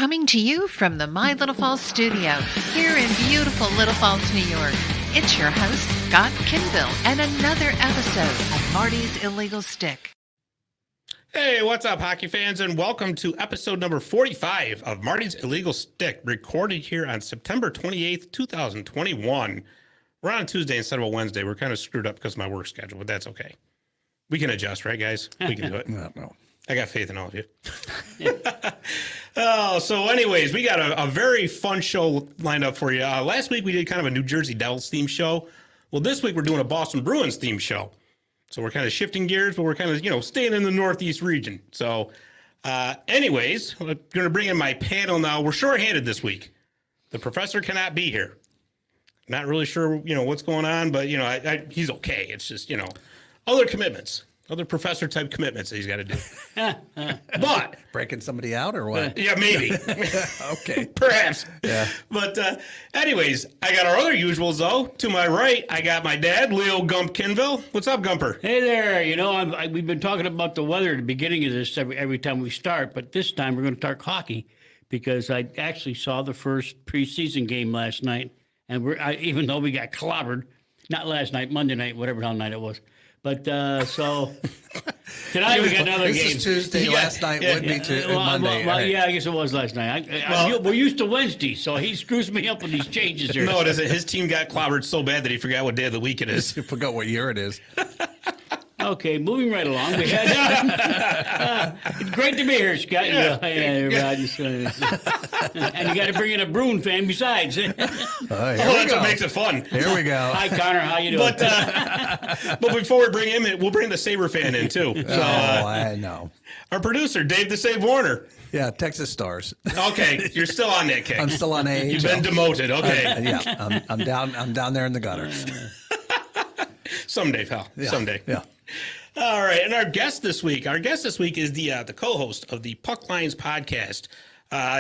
Coming to you from the My Little Falls studio here in beautiful Little Falls, New York. It's your host, Scott Kinville, and another episode of Marty's Illegal Stick. Hey, what's up, hockey fans, and welcome to episode number 45 of Marty's Illegal Stick, recorded here on September 28th, 2021. We're on Tuesday instead of a Wednesday. We're kind of screwed up because of my work schedule, but that's okay. We can adjust, right, guys? We can do it. No. I got faith in all of you. So anyways, we got a very fun show lined up for you. Last week, we did kind of a New Jersey Devils themed show. Well, this week, we're doing a Boston Bruins themed show. So we're kind of shifting gears, but we're kind of, staying in the Northeast region. So anyways, I'm going to bring in my panel now. We're shorthanded this week. The professor cannot be here. Not really sure, what's going on, but, he's okay. It's just, other commitments. Other professor type commitments that he's got to do. But breaking somebody out or what? Yeah, maybe. Okay. Perhaps. Yeah. But anyways, I got our other usuals though. To my right, I got my dad, Leo Gump Kinville. What's up, Gumper? Hey there. We've been talking about the weather at the beginning of this every time we start, but this time we're going to talk hockey because I actually saw the first preseason game last night, and even though we got clobbered, not last night, Monday night, whatever hell night it was. But so tonight we got another game. This is Tuesday. Last night would be Monday. Well, yeah, I guess it was last night. We're used to Wednesday, so he screws me up with these changes here. No, it isn't. His team got clobbered so bad that he forgot what day of the week it is. You forgot what year it is. Okay, moving right along. We had it's great to be here, Scott. And you got to bring in a Bruin fan besides. That's what makes it fun. Here we go. Hi, Connor. How you doing? But before we bring him in, we'll bring the Sabre fan in too. So, I know. Our producer, Dave the Save Warner. Yeah, Texas Stars. Okay, you're still on that kick. I'm still on AHL. You've been demoted. Okay. Yeah, I'm down there in the gutter. Someday, pal. Yeah. Someday. Yeah. All right, and our guest this week is the co-host of the Pucklines Podcast.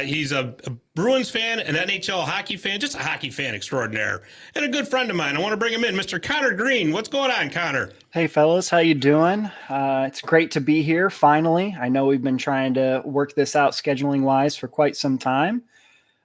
He's a Bruins fan, an NHL hockey fan, just a hockey fan extraordinaire, and a good friend of mine. I want to bring him in, Mr. Connor Green. What's going on, Connor? Hey, fellas, how you doing? It's great to be here, finally. I know we've been trying to work this out scheduling-wise for quite some time.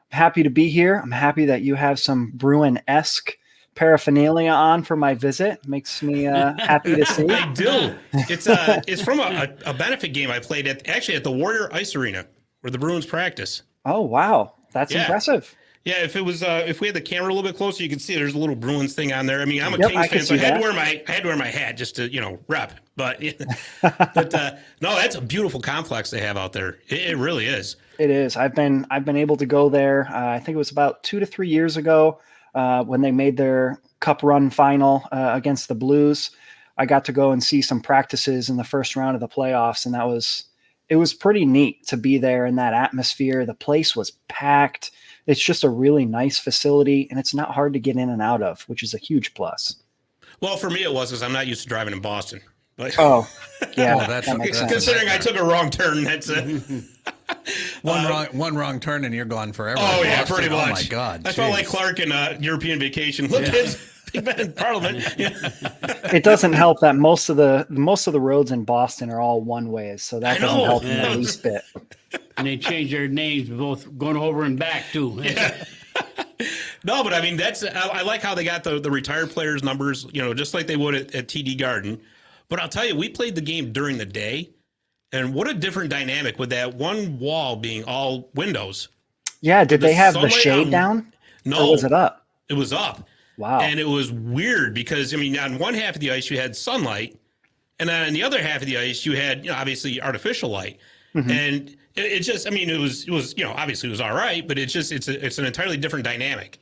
I'm happy to be here. I'm happy that you have some Bruin-esque paraphernalia on for my visit. Makes me happy to see. I do. It's from a benefit game I played at the Warrior Ice Arena where the Bruins practice. Oh wow, that's impressive. Yeah, if we had the camera a little bit closer, you can see there's a little Bruins thing on there. I mean, I'm a Kings fan, so I had to wear my hat just to rep. But no, that's a beautiful complex they have out there. It really is. It is. I've been able to go there. I think it was about 2 to 3 years ago. When they made their cup run final against the Blues, I got to go and see some practices in the first round of the playoffs. And it was pretty neat to be there in that atmosphere. The place was packed. It's just a really nice facility, and it's not hard to get in and out of, which is a huge plus. Well, for me, it was because I'm not used to driving in Boston. But That's considering I took a wrong turn. That's one wrong turn and you're gone forever. Oh yeah, pretty much. Oh my God, I felt like Clark in European Vacation. Look, kids, Big Ben in Parliament. It doesn't help that most of the roads in Boston are all one ways, so that doesn't help in the least bit. And they changed their names, both going over and back too. Yeah. No, but I mean I like how they got the retired players' numbers, just like they would at TD Garden. But I'll tell you, we played the game during the day, and what a different dynamic with that one wall being all windows. Yeah, did they have the shade down? No. Or was it up? It was up. Wow. And it was weird because, on one half of the ice you had sunlight, and then on the other half of the ice you had, obviously artificial light. Mm-hmm. And it just, it was obviously it was all right, but it's an entirely different dynamic.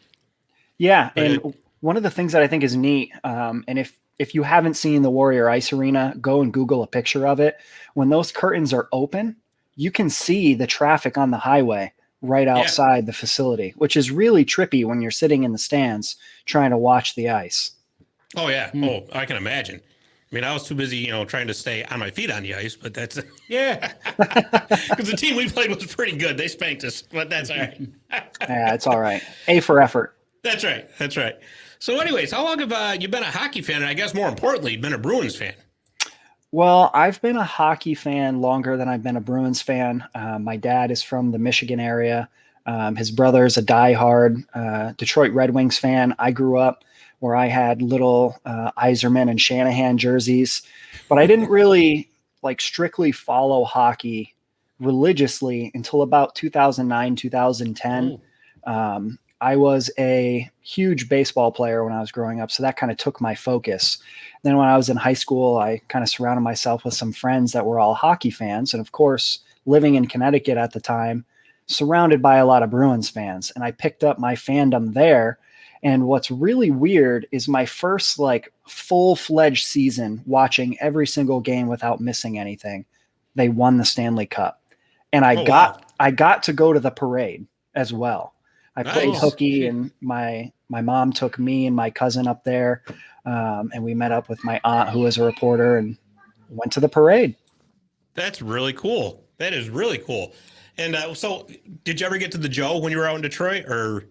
Yeah, and one of the things that I think is neat, and if you haven't seen the Warrior Ice Arena, go and Google a picture of it. When those curtains are open, you can see the traffic on the highway right outside the facility, which is really trippy when you're sitting in the stands trying to watch the ice. Oh, yeah. Oh, I can imagine. I was too busy, trying to stay on my feet on the ice, but that's yeah. Because the team we played was pretty good. They spanked us, but that's all right. Yeah, it's all right. A for effort. That's right. That's right. So anyways, how long have you been a hockey fan? And I guess more importantly, been a Bruins fan? Well, I've been a hockey fan longer than I've been a Bruins fan. My dad is from the Michigan area. His brother's a diehard Detroit Red Wings fan. I grew up where I had little Yzerman and Shanahan jerseys, but I didn't really strictly follow hockey religiously until about 2009, 2010. I was a huge baseball player when I was growing up, so that kind of took my focus. Then when I was in high school, I kind of surrounded myself with some friends that were all hockey fans. And of course, living in Connecticut at the time, surrounded by a lot of Bruins fans. And I picked up my fandom there. And what's really weird is my first full-fledged season watching every single game without missing anything. They won the Stanley Cup. And I got to go to the parade as well. I played hooky, and my mom took me and my cousin up there, and we met up with my aunt, who was a reporter, and went to the parade. That's really cool. That is really cool. And so did you ever get to the Joe when you were out in Detroit, or?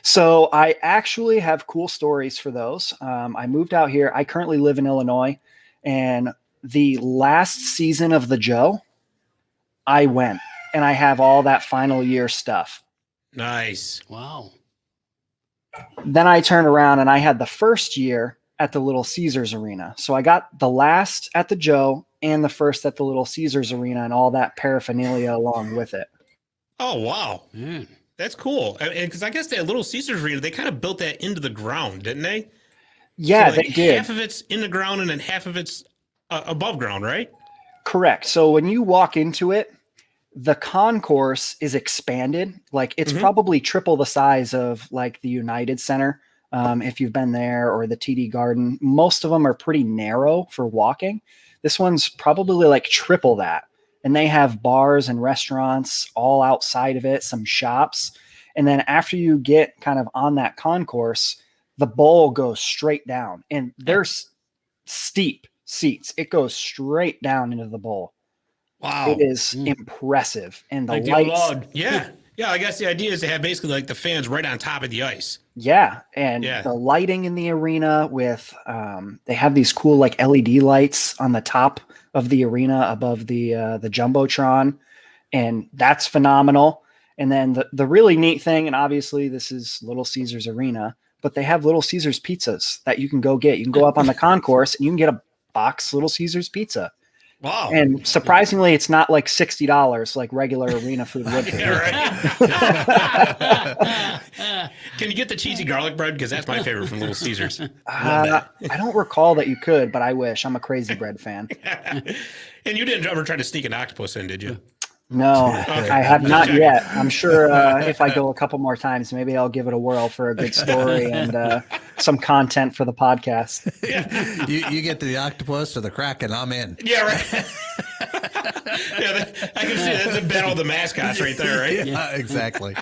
So I actually have cool stories for those. I moved out here. I currently live in Illinois, and the last season of the Joe, I went, and I have all that final year stuff. Nice. Wow. Then I turned around and I had the first year at the Little Caesars Arena. So I got the last at the Joe and the first at the Little Caesars Arena and all that paraphernalia along with it. Oh, wow. That's cool. And because I guess that Little Caesars Arena, they kind of built that into the ground, didn't they? Yeah, so they did. Half of it's in the ground and then half of it's above ground, right? Correct. So when you walk into it, the concourse is expanded. It's probably triple the size of the United Center. If you've been there, or the TD Garden. Most of them are pretty narrow for walking. This one's probably triple that. And they have bars and restaurants all outside of it, some shops. And then after you get kind of on that concourse, the bowl goes straight down, and there's steep seats. It goes straight down into the bowl. Wow. It is impressive. And the lights. Yeah. Yeah. I guess the idea is to have basically the fans right on top of the ice. Yeah. And the lighting in the arena with, they have these cool LED lights on the top of the arena above the Jumbotron. And that's phenomenal. And then the really neat thing, and obviously this is Little Caesars Arena, but they have Little Caesars pizzas that you can go get. You can go up on the concourse and you can get a box Little Caesars pizza. Wow. And surprisingly, it's not $60 like regular arena food would be. Yeah, right. Can you get the cheesy garlic bread? Because that's my favorite from Little Caesars. I don't recall that you could, but I wish. I'm a crazy bread fan. And you didn't ever try to sneak an octopus in, did you? No, I have not yet. I'm sure if I go a couple more times, maybe I'll give it a whirl for a good story and some content for the podcast. Yeah. You get to the octopus or the Kraken, I'm in. Yeah, right. I can see that's a battle of the mascots right there, right? Yeah, exactly.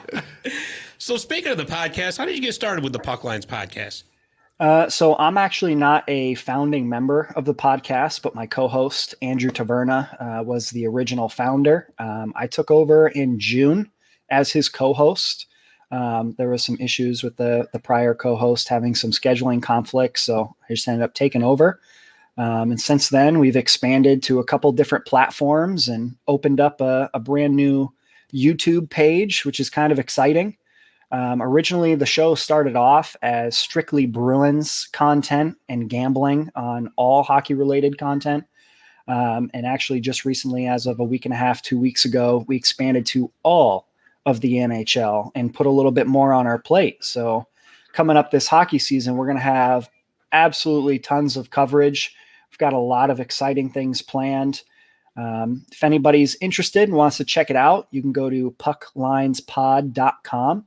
So speaking of the podcast, how did you get started with the Pucklines Podcast? So I'm actually not a founding member of the podcast, but my co-host, Andrew Taverna, was the original founder. I took over in June as his co-host. There was some issues with the prior co-host having some scheduling conflicts, so I just ended up taking over. And since then, we've expanded to a couple different platforms and opened up a brand new YouTube page, which is kind of exciting. Originally, the show started off as strictly Bruins content and gambling on all hockey-related content. And actually, just recently, as of a week and a half, 2 weeks ago, we expanded to all of the NHL and put a little bit more on our plate. So coming up this hockey season, we're going to have absolutely tons of coverage. We've got a lot of exciting things planned. If anybody's interested and wants to check it out, you can go to pucklinespod.com.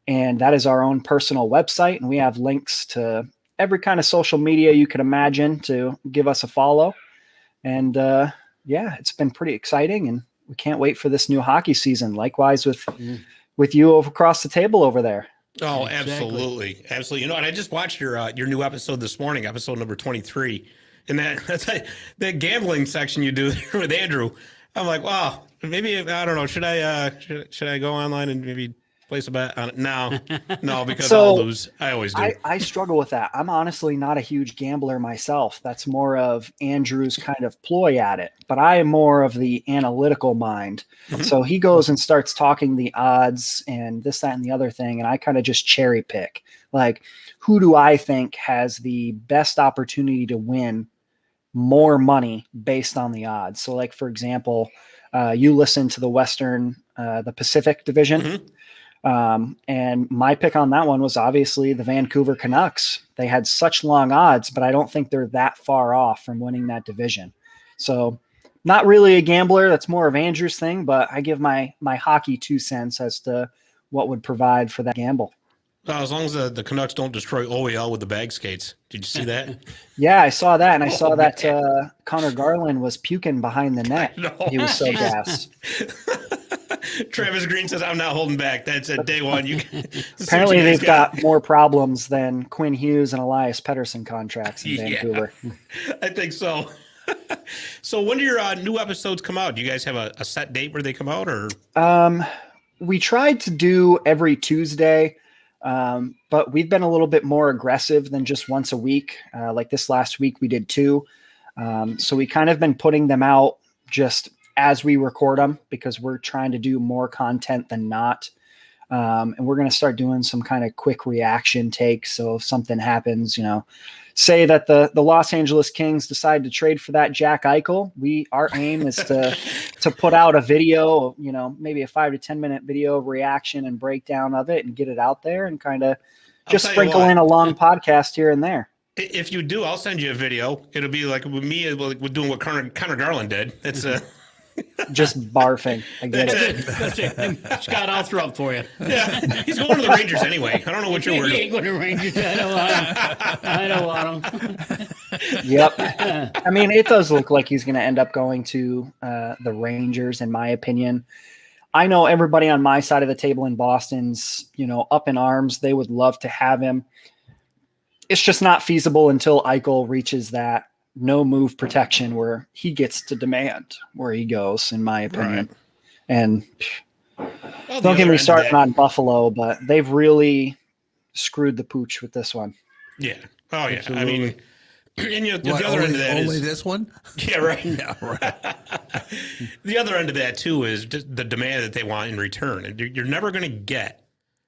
And that is our own personal website. And we have links to every kind of social media you could imagine to give us a follow. And it's been pretty exciting. And we can't wait for this new hockey season. Likewise with you across the table over there. Oh, Exactly. absolutely. Absolutely. And I just watched your new episode this morning, episode number 23. And that gambling section you do there with Andrew, I'm like, wow, maybe, I don't know. Should I go online and maybe place a bet on it? No, because So, I'll lose. I always do. I struggle with that. I'm honestly not a huge gambler myself. That's more of Andrew's kind of ploy at it. But I am more of the analytical mind. Mhm. So he goes and starts talking the odds and this, that, and the other thing. And I kind of just cherry pick. Like, who do I think has the best opportunity to win more money based on the odds? So, like, for example, you listen to the Pacific Division. Mhm. And my pick on that one was obviously the Vancouver Canucks. They had such long odds, but I don't think they're that far off from winning that division. So not really a gambler. That's more of Andrew's thing, but I give my hockey 2 cents as to what would provide for that gamble. As long as the Canucks don't destroy OEL with the bag skates. Did you see that? Yeah, I saw that. And I saw that man. Connor Garland was puking behind the net. No. He was so gassed. Travis Green says, I'm not holding back. That's at day one. Apparently they've got more problems than Quinn Hughes and Elias Pettersson contracts in Vancouver. I think so. So when do your new episodes come out? Do you guys have a set date where they come out? Or we tried to do every Tuesday, but we've been a little bit more aggressive than just once a week. Like this last week, we did 2. So we kind of been putting them out just as we record them because we're trying to do more content than not. And we're going to start doing some kind of quick reaction takes. So if something happens, say that the Los Angeles Kings decide to trade for that Jack Eichel, our aim is to put out a video, maybe a 5 to 10 minute video of reaction and breakdown of it and get it out there and kind of just sprinkle in a long podcast here and there. If you do, I'll send you a video. It'll be like with me, like doing what Connor Garland did. It's just barfing. I get it. That's it. Scott, I'll throw up for you. Yeah, he's going to the Rangers anyway. I don't know what you're worried He ain't going to Rangers. I don't want him. Yep. I mean, it does look like he's going to end up going to the Rangers, in my opinion. I know everybody on my side of the table in Boston's, up in arms. They would love to have him. It's just not feasible until Eichel reaches that no move protection where he gets to demand where he goes, in my opinion. Right. And don't get me started on Buffalo, but they've really screwed the pooch with this one. Yeah. Oh, yeah. Absolutely. I mean, and the other end of that only is this one. Yeah, right. Yeah, right. The other end of that too is just the demand that they want in return, and you're never going to get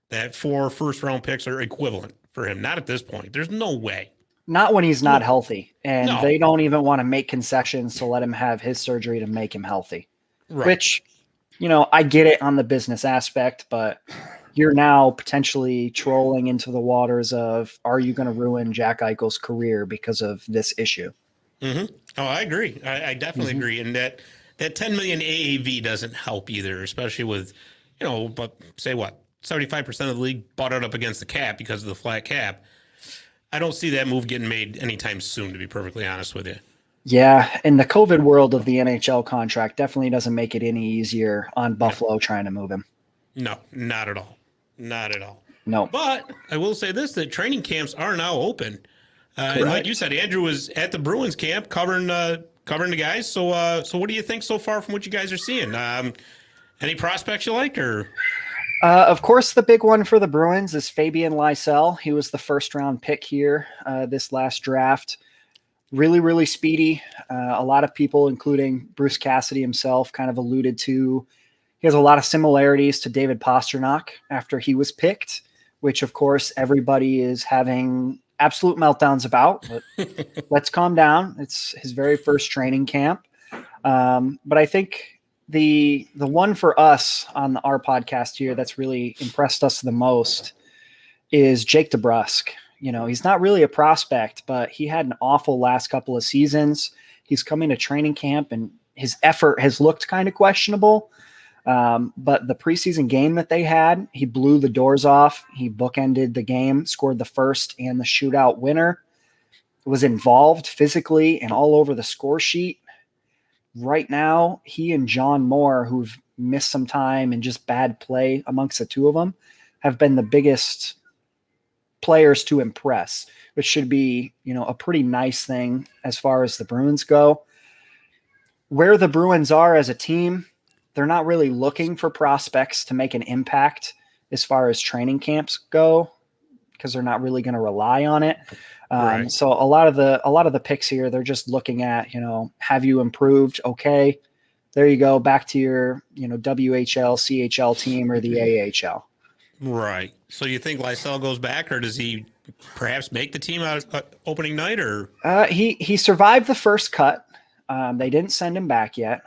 that 4 first-round picks or equivalent for him. Not at this point. There's no way. Not when he's not healthy, and No. they don't even want to make concessions to let him have his surgery to make him healthy. Right. Which, I get it on the business aspect, but you're now potentially trolling into the waters of, are you going to ruin Jack Eichel's career because of this issue? Mm-hmm. Oh, I agree. I definitely agree. And that 10 million AAV doesn't help either, especially with, but say what, 75% of the league bought it up against the cap because of the flat cap. I don't see that move getting made anytime soon, to be perfectly honest with you. Yeah, and the COVID world of the NHL contract definitely doesn't make it any easier on Buffalo trying to move him. No, not at all. Not at all. No. But I will say this, that training camps are now open. And like you said, Andrew was at the Bruins camp covering the guys. So what do you think so far from what you guys are seeing? Any prospects you like? Or Of course, the big one for the Bruins is Fabian Lysell. He was the first-round pick here this last draft. Really, really speedy. A lot of people, including Bruce Cassidy himself, kind of alluded to he has a lot of similarities to David Pastrnak after he was picked, which, of course, everybody is having absolute meltdowns about. But let's calm down. It's his very first training camp. But I think the one for us on our podcast here that's really impressed us the most is Jake DeBrusk. He's not really a prospect, but he had an awful last couple of seasons. He's coming to training camp and his effort has looked kind of questionable. But the preseason game that they had, he blew the doors off. He bookended the game, scored the first and the shootout winner, was involved physically and all over the score sheet. Right now, he and John Moore, who've missed some time and just bad play amongst the two of them, have been the biggest players to impress, which should be, a pretty nice thing as far as the Bruins go. Where the Bruins are as a team, they're not really looking for prospects to make an impact as far as training camps go, because they're not really going to rely on it. Right. So a lot of the picks here, they're just looking at, have you improved? Okay, there you go. Back to your, WHL, CHL team or the AHL. Right. So you think Lysell goes back, or does he perhaps make the team out opening night? Or he survived the first cut. They didn't send him back yet.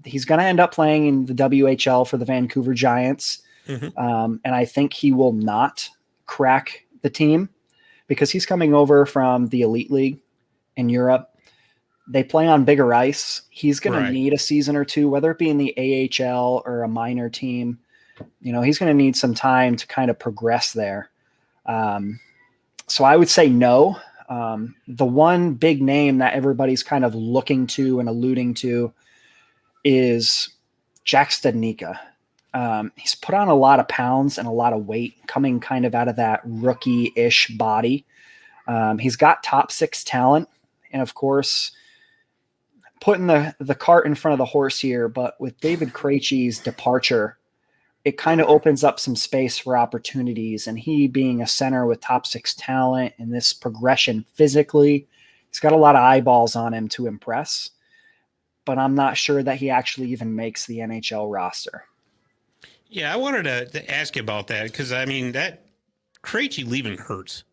He's going to end up playing in the WHL for the Vancouver Giants. And I think he will not crack the team because he's coming over from the Elite League in Europe. They play on bigger ice. He's going to need a season or two, whether it be in the AHL or a minor team. He's going to need some time to kind of progress there. So I would say no. The one big name that everybody's kind of looking to and alluding to is Jack Stanika. He's put on a lot of pounds and a lot of weight coming kind of out of that rookie-ish body. He's got top 6 talent. And of course, putting the cart in front of the horse here, but with David Krejci's departure, it kind of opens up some space for opportunities. And he being a center with top 6 talent and this progression physically, he's got a lot of eyeballs on him to impress. But I'm not sure that he actually even makes the NHL roster. Yeah, I wanted to ask you about that because, that Krejci leaving hurts.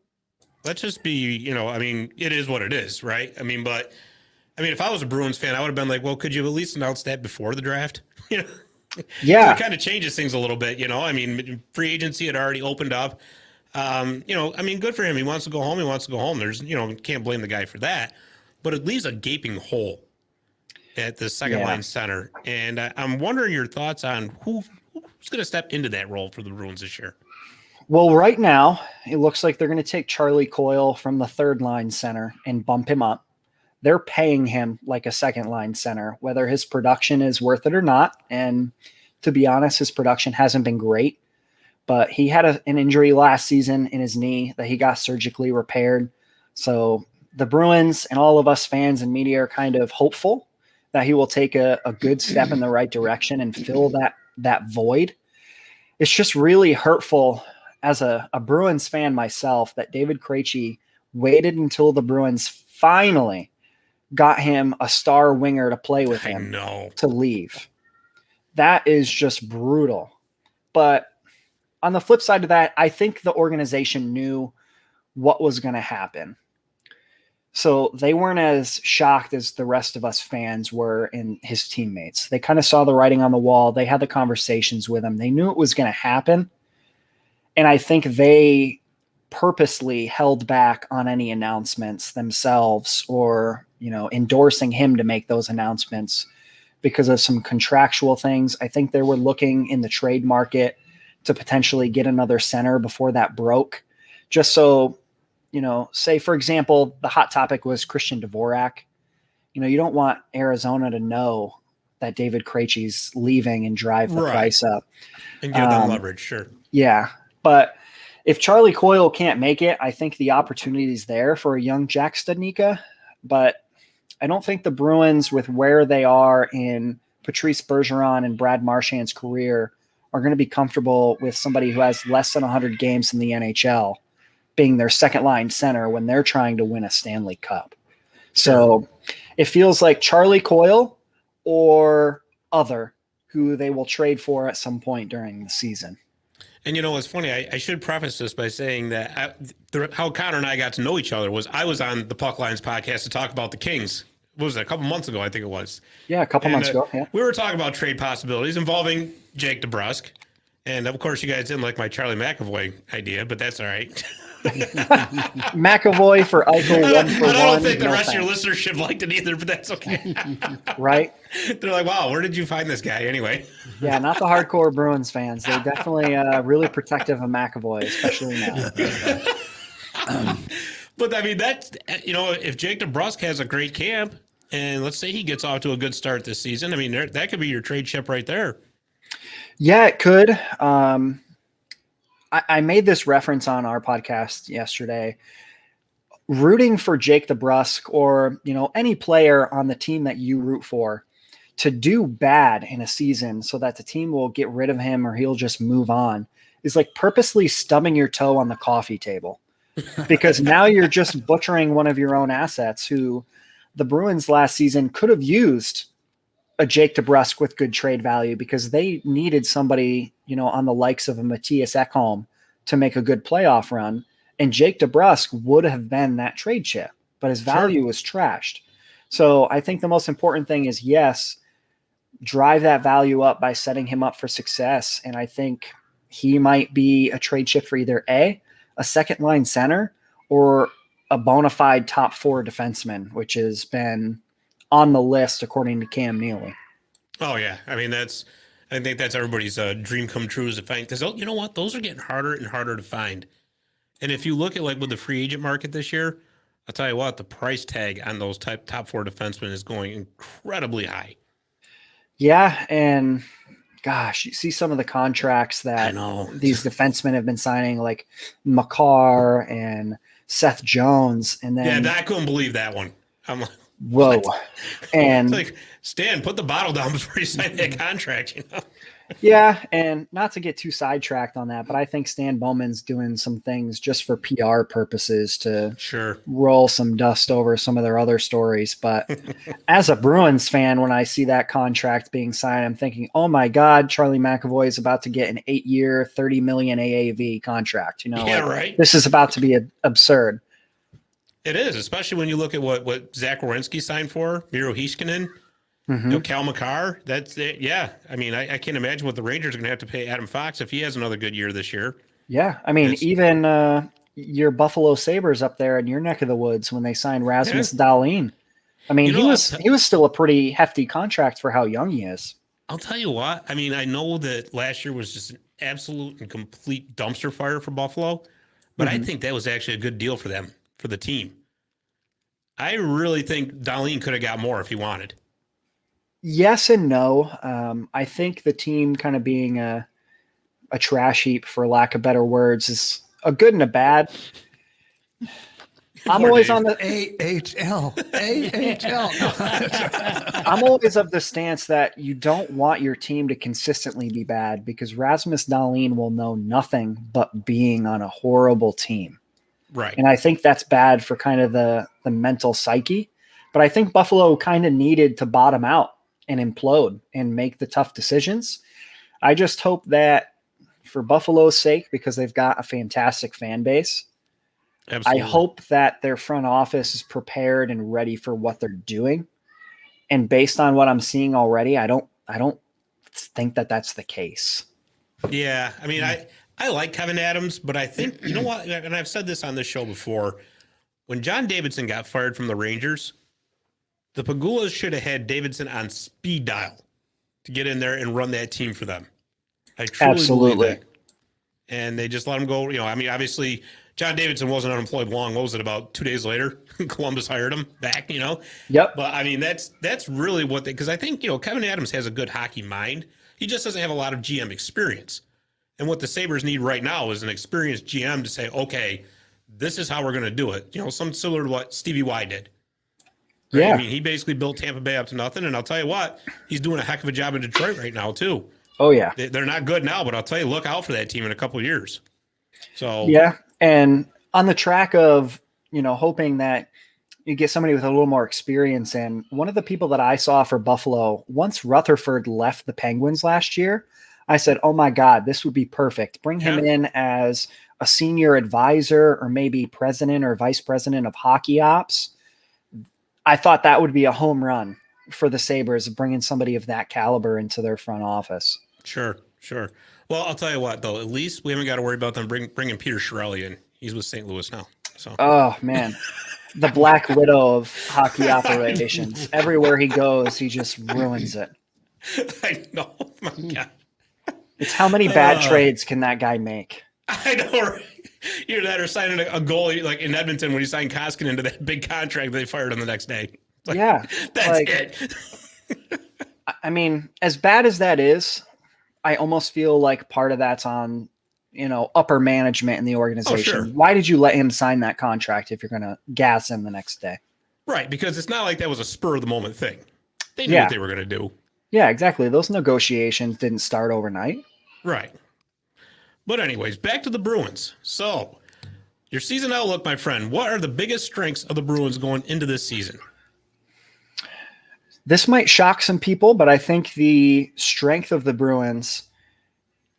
Let's just be, it is what it is, right? But if I was a Bruins fan, I would have been like, well, could you at least announce that before the draft? Yeah. It kind of changes things a little bit, free agency had already opened up. Good for him. He wants to go home. There's, can't blame the guy for that. But it leaves a gaping hole at the second line center. And I'm wondering your thoughts on who's going to step into that role for the Bruins this year. Well, right now, it looks like they're going to take Charlie Coyle from the third line center and bump him up. They're paying him like a second line center, whether his production is worth it or not. And to be honest, his production hasn't been great, but he had an injury last season in his knee that he got surgically repaired. So the Bruins and all of us fans and media are kind of hopeful that he will take a good step in the right direction and fill that void. It's just really hurtful as a Bruins fan myself that David Krejci waited until the Bruins finally got him a star winger to play with him to leave. That is just brutal. But on the flip side of that, I think the organization knew what was going to happen. So they weren't as shocked as the rest of us fans were in his teammates. They kind of saw the writing on the wall. They had the conversations with him. They knew it was going to happen. And I think they purposely held back on any announcements themselves or, endorsing him to make those announcements because of some contractual things. I think they were looking in the trade market to potentially get another center before that broke. Just so, say, for example, the hot topic was Christian Dvorak. You don't want Arizona to know that David Krejci's leaving and drive the price up. And give them leverage, sure. Yeah. But if Charlie Coyle can't make it, I think the opportunity is there for a young Jack Stanika. But I don't think the Bruins, with where they are in Patrice Bergeron and Brad Marchand's career, are going to be comfortable with somebody who has less than 100 games in the NHL being their second line center when they're trying to win a Stanley Cup. So it feels like Charlie Coyle or other who they will trade for at some point during the season. And it's funny. I should preface this by saying that how Connor and I got to know each other was I was on the Pucklines podcast to talk about the Kings. What was that? A couple months ago, I think it was. Yeah, a couple months ago. Yeah. We were talking about trade possibilities involving Jake DeBrusk. And of course, you guys didn't like my Charlie McAvoy idea, but that's all right. McAvoy for Eichel, one for one. I don't think the rest of your listeners liked it either, but that's okay. Right? They're like, wow, where did you find this guy anyway? Yeah, not the hardcore Bruins fans. They're definitely really protective of McAvoy, especially now. But that's, if Jake DeBrusk has a great camp, and let's say he gets off to a good start this season, that could be your trade chip right there. Yeah, it could. I made this reference on our podcast yesterday. Rooting for Jake DeBrusk or, any player on the team that you root for to do bad in a season so that the team will get rid of him or he'll just move on is like purposely stubbing your toe on the coffee table, because now you're just butchering one of your own assets who the Bruins last season could have used a Jake DeBrusk with good trade value, because they needed somebody, on the likes of a Matthias Ekholm to make a good playoff run. And Jake DeBrusk would have been that trade chip, but his value was trashed. So I think the most important thing is, yes, drive that value up by setting him up for success. And I think he might be a trade chip for either a second line center or a bona fide top 4 defenseman, which has been on the list according to Cam Neely. Oh yeah. I mean, I think that's everybody's dream come true, is to find, because you know what? Those are getting harder and harder to find. And if you look at like with the free agent market this year, I'll tell you what, the price tag on those top 4 defensemen is going incredibly high. Yeah. And gosh, you see some of the contracts that these defensemen have been signing, like Makar and Seth Jones. And then, I couldn't believe that one. I'm like, whoa. what? And it's like, Stan, put the bottle down before you sign that contract, Yeah, and not to get too sidetracked on that, but I think Stan Bowman's doing some things just for PR purposes to roll some dust over some of their other stories. But as a Bruins fan, when I see that contract being signed, I'm thinking, oh my God, Charlie McAvoy is about to get an 8-year, $30 million AAV contract. Right. This is about to be absurd. It is, especially when you look at what Zach Werenski signed for, Miro Heiskanen. Cal Makar, that's it. Yeah. I mean, I can't imagine what the Rangers are going to have to pay Adam Fox if he has another good year this year. Yeah. I mean, even your Buffalo Sabres up there in your neck of the woods when they signed Rasmus Dahlin. I mean, he was still a pretty hefty contract for how young he is. I'll tell you what. I mean, I know that last year was just an absolute and complete dumpster fire for Buffalo, but I think that was actually a good deal for them, for the team. I really think Dahlin could have got more if he wanted. Yes and no. I think the team kind of being a trash heap, for lack of better words, is a good and a bad. I'm always on the AHL. I'm always of the stance that you don't want your team to consistently be bad, because Rasmus Dahlin will know nothing but being on a horrible team. Right. And I think that's bad for kind of the mental psyche. But I think Buffalo kind of needed to bottom out and implode and make the tough decisions. I just hope that for Buffalo's sake, because they've got a fantastic fan base, Absolutely. I hope that their front office is prepared and ready for what they're doing. And based on what I'm seeing already, I don't think that that's the case. Yeah. I mean, I like Kevin Adams, but I think, you know what? And I've said this on this show before, when John Davidson got fired from the Rangers, the Pagulas should have had Davidson on speed dial to get in there and run that team for them. I truly believe that. And they just let him go. I mean, obviously, John Davidson wasn't unemployed long. What was it, about 2 days later? Columbus hired him back, Yep. But, I mean, that's really what they – because I think, Kevin Adams has a good hockey mind. He just doesn't have a lot of GM experience. And what the Sabres need right now is an experienced GM to say, okay, this is how we're going to do it. Something similar to what Stevie Y did. Right? Yeah. I mean, he basically built Tampa Bay up to nothing. And I'll tell you what, he's doing a heck of a job in Detroit right now, too. Oh, yeah. They're not good now, but I'll tell you, look out for that team in a couple of years. So yeah. And on the track of, hoping that you get somebody with a little more experience. And one of the people that I saw for Buffalo, once Rutherford left the Penguins last year, I said, oh my God, this would be perfect. Bring him in as a senior advisor or maybe president or vice president of hockey ops. I thought that would be a home run for the Sabres, bringing somebody of that caliber into their front office. Sure. Well, I'll tell you what, though, at least we haven't got to worry about them bringing Peter Chiarelli in. He's with St. Louis now. So. Oh, man. The Black Widow of hockey operations. Everywhere he goes, he just ruins it. I know. Oh my God. It's how many bad trades can that guy make? I know. Right? Either that or signing a goalie like in Edmonton when he signed Koskinen into that big contract they fired him the next day. Like, yeah. That's it. I mean, as bad as that is, I almost feel like part of that's on, upper management in the organization. Oh, sure. Why did you let him sign that contract if you're going to gas him the next day? Right, because it's not like that was a spur of the moment thing. They knew what they were going to do. Yeah, exactly. Those negotiations didn't start overnight. Right. But anyways, back to the Bruins. So, your season outlook, my friend. What are the biggest strengths of the Bruins going into this season? This might shock some people, but I think the strength of the Bruins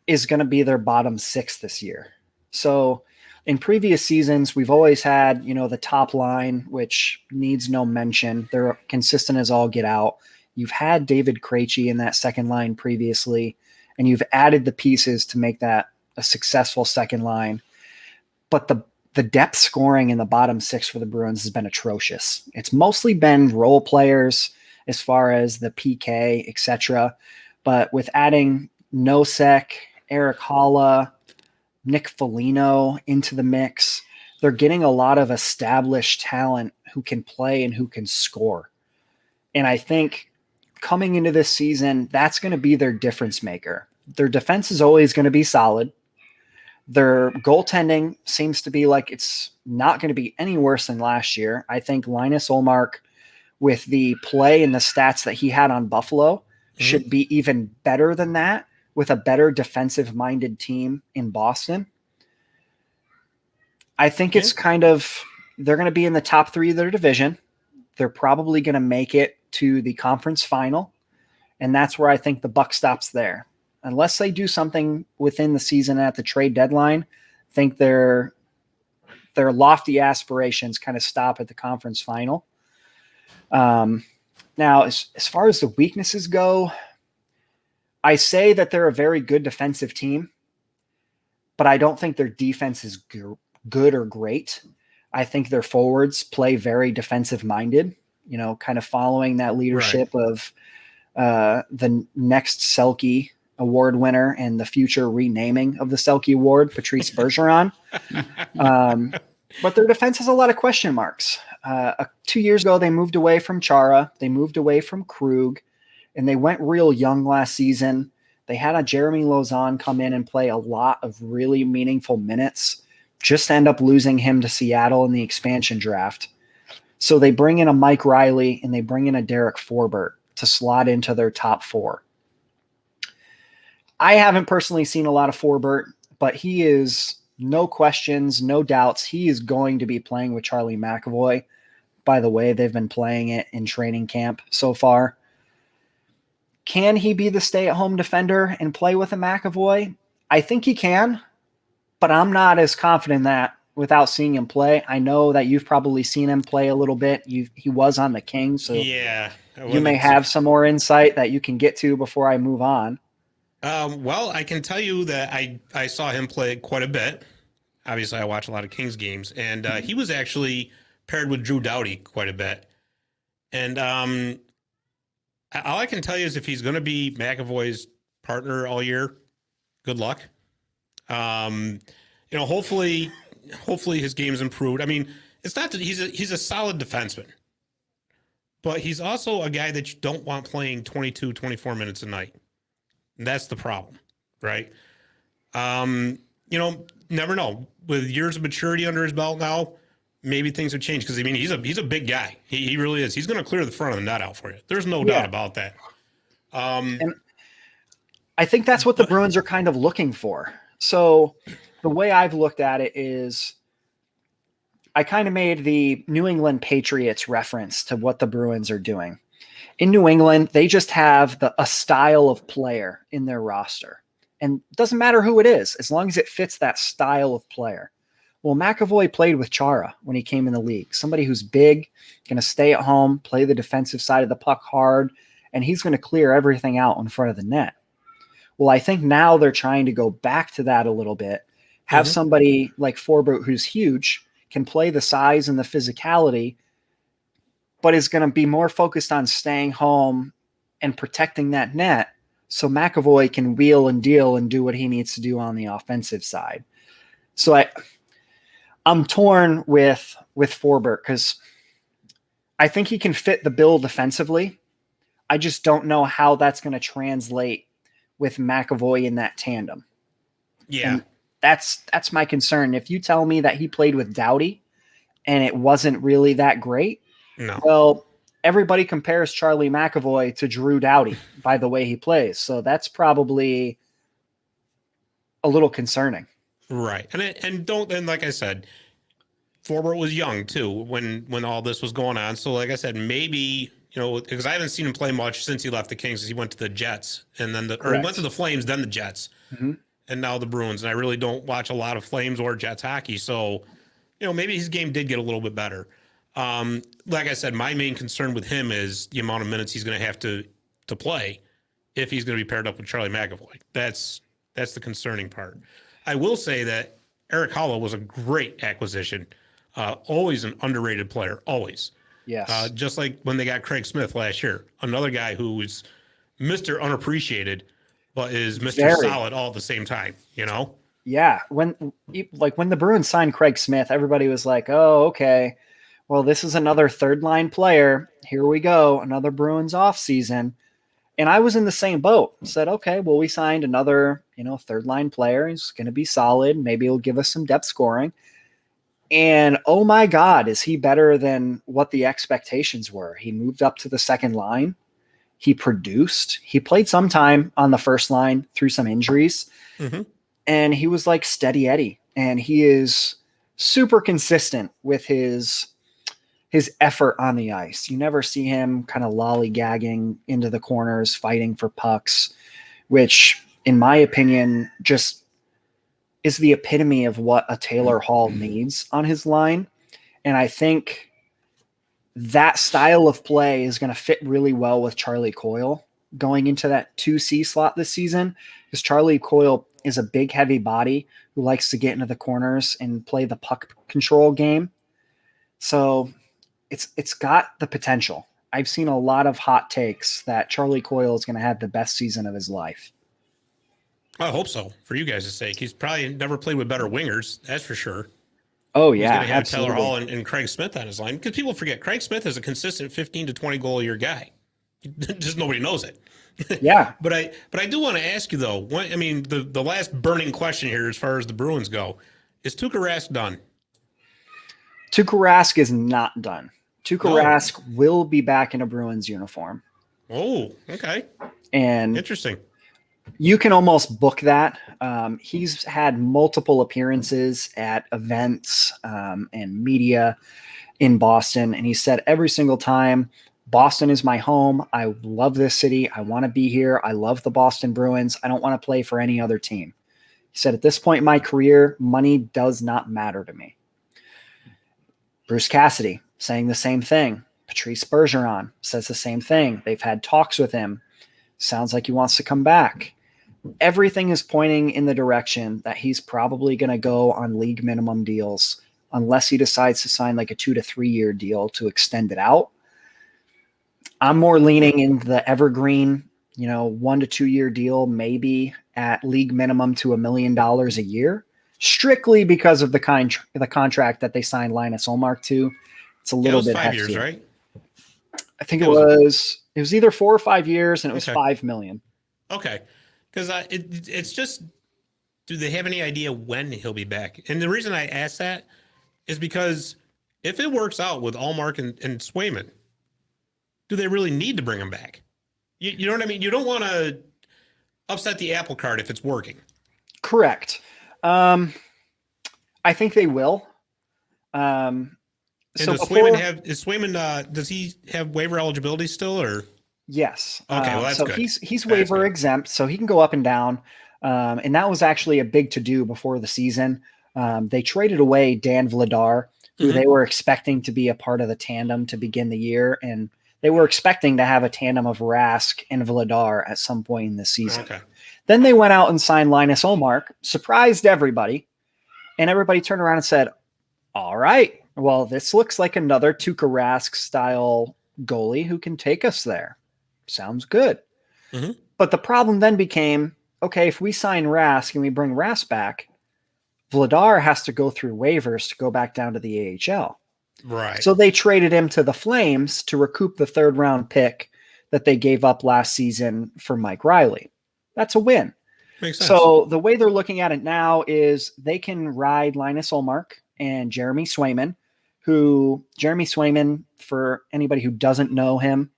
is going to be their bottom six this year. So in previous seasons, we've always had, the top line, which needs no mention. They're consistent as all get out. You've had David Krejci in that second line previously, and you've added the pieces to make that a successful second line. But the depth scoring in the bottom six for the Bruins has been atrocious. It's mostly been role players as far as the PK, etc. But with adding Nosek, Eric Halla, Nick Foligno into the mix, they're getting a lot of established talent who can play and who can score. And I think coming into this season, that's going to be their difference maker. Their defense is always going to be solid. Their goaltending seems to be like it's not going to be any worse than last year. I think Linus Ullmark, with the play and the stats that he had on Buffalo, should be even better than that with a better defensive-minded team in Boston. I think it's they're going to be in the top three of their division. They're probably going to make it to the conference final, and that's where I think the buck stops there. Unless they do something within the season at the trade deadline, I think their lofty aspirations kind of stop at the conference final. Now, as far as the weaknesses go, I say that they're a very good defensive team, but I don't think their defense is good or great. I think their forwards play very defensive-minded, kind of following that leadership of the next Selke Award winner and the future renaming of the Selke Award, Patrice Bergeron. But their defense has a lot of question marks. 2 years ago, they moved away from Chara. They moved away from Krug, and they went real young last season. They had a Jeremy Lauzon come in and play a lot of really meaningful minutes, just to end up losing him to Seattle in the expansion draft. So they bring in a Mike Riley and they bring in a Derek Forbert to slot into their top four. I haven't personally seen a lot of Forbert, but he is, no questions, no doubts, he is going to be playing with Charlie McAvoy. By the way, they've been playing it in training camp so far. Can he be the stay-at-home defender and play with a McAvoy? I think he can, but I'm not as confident that without seeing him play. I know that you've probably seen him play a little bit. He was on the Kings, so yeah, you may have some more insight that you can get to before I move on. Well, I can tell you that I saw him play quite a bit. Obviously, I watch a lot of Kings games, and he was actually paired with Drew Doughty quite a bit. And all I can tell you is if he's going to be McAvoy's partner all year, good luck. Hopefully his game's improved. I mean, it's not that he's a solid defenseman, but he's also a guy that you don't want playing 22, 24 minutes a night. And that's the problem, right? Never know. With years of maturity under his belt now, maybe things have changed. Because I mean, he's a big guy. He really is. He's going to clear the front of the net out for you. There's no doubt about that. And I think that's what the Bruins are kind of looking for. So the way I've looked at it is, I kind of made the New England Patriots reference to what the Bruins are doing. In New England, they just have a style of player in their roster. And it doesn't matter who it is, as long as it fits that style of player. Well, McAvoy played with Chara when he came in the league. Somebody who's big, going to stay at home, play the defensive side of the puck hard, and he's going to clear everything out in front of the net. Well, I think now they're trying to go back to that a little bit. Have somebody like Forbert, who's huge, can play the size and the physicality, but is going to be more focused on staying home and protecting that net so McAvoy can wheel and deal and do what he needs to do on the offensive side. So I'm torn with Forbert because I think he can fit the bill defensively. I just don't know how that's going to translate with McAvoy in that tandem. Yeah. And that's my concern. If you tell me that he played with Doughty and it wasn't really that great, no. Well, everybody compares Charlie McAvoy to Drew Doughty by the way he plays. So that's probably a little concerning. Right. And like I said, Forbort was young too when all this was going on. So like I said, maybe, because I haven't seen him play much since he left the Kings, because he went to the Jets and then or he went to the Flames, then the Jets, and now the Bruins. And I really don't watch a lot of Flames or Jets hockey. So, maybe his game did get a little bit better. Like I said, my main concern with him is the amount of minutes he's going to have to play if he's going to be paired up with Charlie McAvoy. That's the concerning part. I will say that Eric Holla was a great acquisition. Always an underrated player, always. Yes. Just like when they got Craig Smith last year, another guy who is Mr. Unappreciated, but is Mr. Solid all at the same time, Yeah. When the Bruins signed Craig Smith, everybody was like, oh, okay, well, this is another third line player. Here we go. Another Bruins off season. And I was in the same boat. Said, okay, well, we signed another, third line player. He's going to be solid. Maybe he'll give us some depth scoring. And oh my God, is he better than what the expectations were? He moved up to the second line. He produced. He played some time on the first line through some injuries. And he was like steady Eddie. And he is super consistent with his effort on the ice. You never see him kind of lollygagging into the corners, fighting for pucks, which in my opinion, just is the epitome of what a Taylor Hall needs on his line. And I think that style of play is going to fit really well with Charlie Coyle going into that 2C slot this season, because Charlie Coyle is a big, heavy body who likes to get into the corners and play the puck control game. So it's got the potential. I've seen a lot of hot takes that Charlie Coyle is going to have the best season of his life. I hope so, for you guys' sake. He's probably never played with better wingers, that's for sure. Oh, yeah, he's going to have absolutely. Taylor Hall and Craig Smith on his line, because people forget Craig Smith is a consistent 15 to 20 goal a year guy. Just nobody knows it. Yeah. But I do want to ask you, though, the last burning question here as far as the Bruins go, is Tukka Rask done? Tukka Rask is not done. Tukka Rask will be back in a Bruins uniform. Oh, okay. And interesting. You can almost book that. He's had multiple appearances at events and media in Boston. And he said every single time, Boston is my home. I love this city. I want to be here. I love the Boston Bruins. I don't want to play for any other team. He said, at this point in my career, money does not matter to me. Bruce Cassidy saying the same thing. Patrice Bergeron says the same thing. They've had talks with him. Sounds like he wants to come back. Everything is pointing in the direction that he's probably going to go on league minimum deals unless he decides to sign like a 2 to 3 year deal to extend it out. I'm more leaning in the evergreen, 1 to 2 year deal, maybe at league minimum to $1 million a year, strictly because of the contract that they signed Linus Ullmark to. It's a little bit 5 hefty. years, right? I think it was either 4 or 5 years, and it was $5 million. Okay. Because it's just, do they have any idea when he'll be back? And the reason I ask that is because if it works out with Ullmark and Swayman, do they really need to bring him back? You know what I mean? You don't want to upset the apple cart if it's working. Correct. I think they will. And so does Swayman does he have waiver eligibility still, or? Yes. Okay, well, that's so good. He's waiver exempt, so he can go up and down. And that was actually a big to-do before the season. They traded away Dan Vladar, who they were expecting to be a part of the tandem to begin the year, and they were expecting to have a tandem of Rask and Vladar at some point in the season. Okay. Then they went out and signed Linus Ullmark, surprised everybody, and everybody turned around and said, all right, well, this looks like another Tukka Rask style goalie who can take us there. Sounds good. But the problem then became, okay, if we sign Rask and we bring Rask back, Vladar has to go through waivers to go back down to the AHL. Right. So they traded him to the Flames to recoup the 3rd round pick that they gave up last season for Mike Riley. That's a win. Makes sense. So the way they're looking at it now is they can ride Linus Ullmark and Jeremy Swayman, who Jeremy Swayman, for anybody who doesn't know him,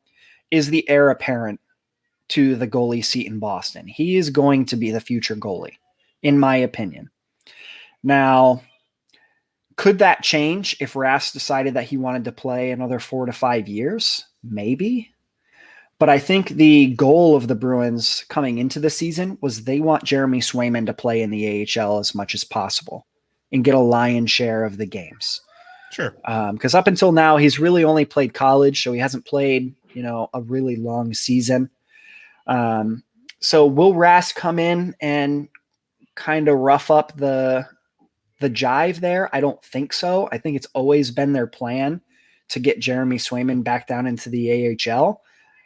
is the heir apparent to the goalie seat in Boston. He is going to be the future goalie. in my opinion. Now, could that change if Rask decided that he wanted to play another 4 to 5 years? Maybe. But I think the goal of the Bruins coming into the season was they want Jeremy Swayman to play in the AHL as much as possible and get a lion's share of the games. Sure. Because up until now, he's really only played college, so he hasn't played, a really long season. So will Rask come in and kind of rough up the jive there? I don't think so. I think it's always been their plan to get Jeremy Swayman back down into the AHL.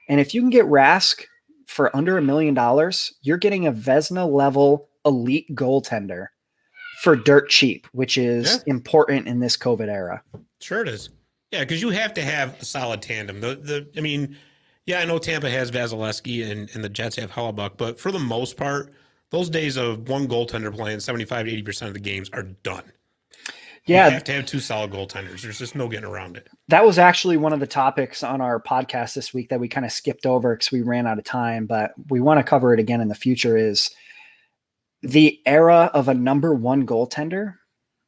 And if you can get Rask for under $1 million, you're getting a Vezina level elite goaltender for dirt cheap, which is important in this COVID era. Sure it is. Yeah, because you have to have a solid tandem. I know Tampa has Vasilevsky and the Jets have Hellebuck, but for the most part, those days of one goaltender playing 75 to 80% of the games are done. Yeah. You have to have two solid goaltenders. There's just no getting around it. That was actually one of the topics on our podcast this week that we kind of skipped over because we ran out of time, but we want to cover it again in the future. Is the era of a number one goaltender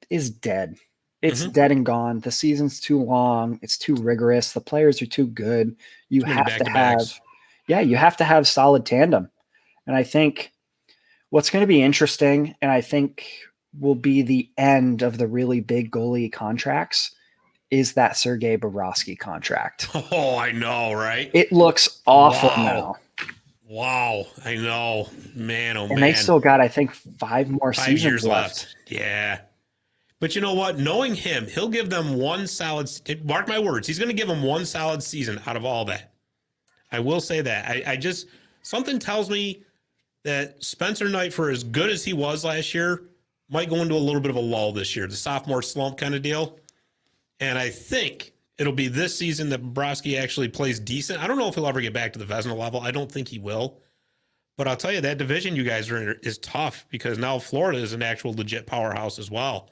is dead. It's dead and gone. The season's too long. It's too rigorous. The players are too good. You have to have solid tandem. And I think what's going to be interesting, and I think will be the end of the really big goalie contracts, is that Sergei Bobrovsky contract. Oh, I know, right? It looks awful now. Wow, I know. Man, oh man. And they still got, I think, 5 more seasons years left. Yeah. But you know what? Knowing him, he'll give them one solid, mark my words, he's going to give them one solid season out of all that. I will say that. I just, something tells me that Spencer Knight, for as good as he was last year, might go into a little bit of a lull this year, the sophomore slump kind of deal. And I think it'll be this season that Bobrovsky actually plays decent. I don't know if he'll ever get back to the Vezina level. I don't think he will. But I'll tell you, that division you guys are in is tough because now Florida is an actual legit powerhouse as well.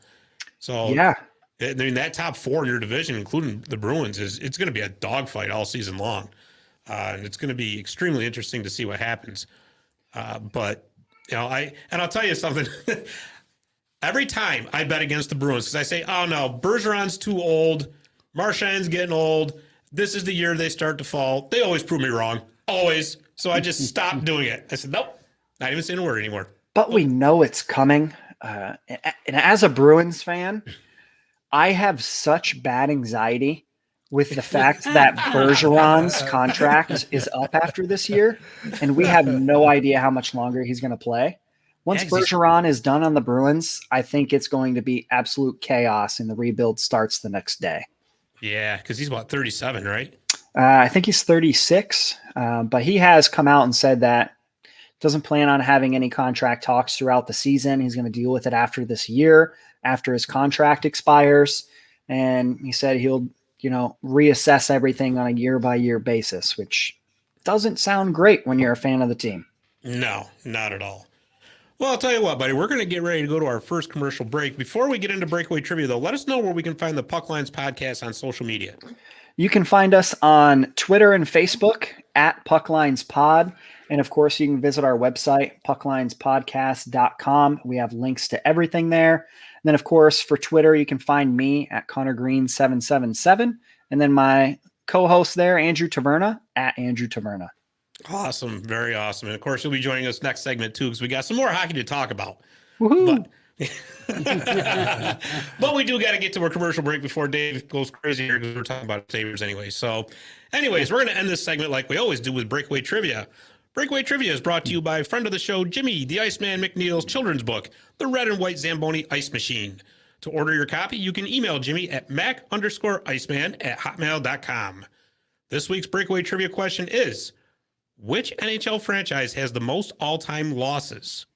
So, yeah, I mean, that top 4 in your division, including the Bruins, it's going to be a dogfight all season long. And it's going to be extremely interesting to see what happens. But, I'll tell you something. Every time I bet against the Bruins, because I say, oh, no, Bergeron's too old. Marchand's getting old. This is the year they start to fall. They always prove me wrong. Always. So I just stopped doing it. I said, nope, not even saying a word anymore. But we know it's coming. And as a Bruins fan, I have such bad anxiety with the fact that Bergeron's contract is up after this year, and we have no idea how much longer he's going to play. Once Bergeron is done on the Bruins, I think it's going to be absolute chaos, and the rebuild starts the next day. Yeah, because he's, 37, right? I think he's 36, but he has come out and said that doesn't plan on having any contract talks throughout the season. He's going to deal with it after this year, after his contract expires. And he said he'll, reassess everything on a year-by-year basis, which doesn't sound great when you're a fan of the team. No, not at all. Well, I'll tell you what, buddy, we're going to get ready to go to our first commercial break. Before we get into Breakaway Trivia, though, let us know where we can find the Pucklines Podcast on social media. You can find us on Twitter and Facebook at Pucklines Pod. And, of course, you can visit our website, pucklinespodcast.com. We have links to everything there. And then, of course, for Twitter, you can find me at ConnorGreen777. And then my co-host there, Andrew Taverna, at Andrew Taverna. Awesome. Very awesome. And, of course, you'll be joining us next segment, too, because we got some more hockey to talk about. Woohoo! But we do got to get to our commercial break before Dave goes crazy here because we're talking about Sabres anyway. So, anyways, we're going to end this segment like we always do with Breakaway Trivia. Breakaway Trivia is brought to you by friend of the show, Jimmy, the Iceman McNeil's children's book, The Red and White Zamboni Ice Machine. To order your copy, you can email Jimmy at mac_iceman@hotmail.com. This week's Breakaway Trivia question is, which NHL franchise has the most all-time losses?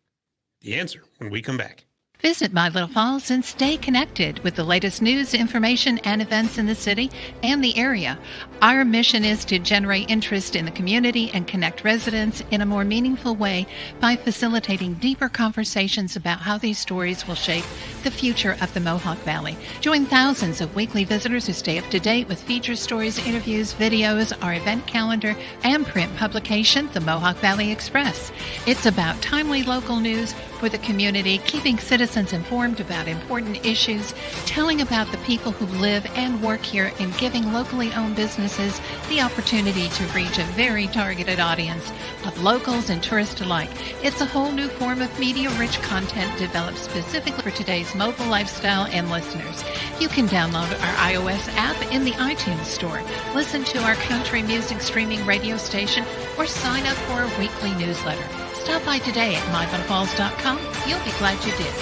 The answer when we come back. Visit My Little Falls and stay connected with the latest news, information, and events in the city and the area. Our mission is to generate interest in the community and connect residents in a more meaningful way by facilitating deeper conversations about how these stories will shape the future of the Mohawk Valley. Join thousands of weekly visitors who stay up to date with feature stories, interviews, videos, our event calendar, and print publication, the Mohawk Valley Express. It's about timely local news, with the community, keeping citizens informed about important issues, telling about the people who live and work here, and giving locally owned businesses the opportunity to reach a very targeted audience of locals and tourists alike. It's a whole new form of media-rich content developed specifically for today's mobile lifestyle and listeners. You can download our iOS app in the iTunes Store, listen to our country music streaming radio station, or sign up for a weekly newsletter. Stop by today at mybuttafalls.com. You'll be glad you did.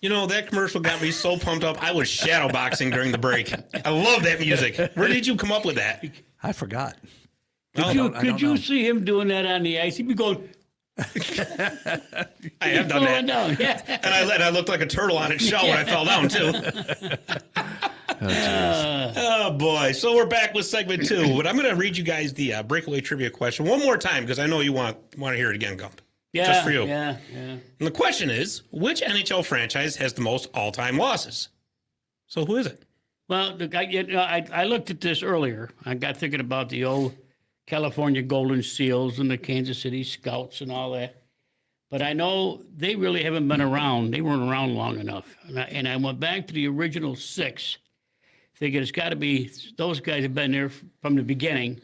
You know, that commercial got me so pumped up. I was shadowboxing during the break. I love that music. Where did you come up with that? I forgot. Could you see him doing that on the ice? He'd be going. I have done that. Down. Yeah. And I looked like a turtle on its shell when I fell down, too. Oh, boy. So we're back with segment 2. But I'm going to read you guys the breakaway trivia question one more time because I know you want to hear it again, Gump. Yeah, just for you. Yeah. And the question is, which NHL franchise has the most all-time losses? So who is it? Well, I looked at this earlier. I got thinking about the old California Golden Seals and the Kansas City Scouts and all that. But I know they really haven't been around. They weren't around long enough. And I went back to the original 6, thinking it's got to be those guys have been there from the beginning.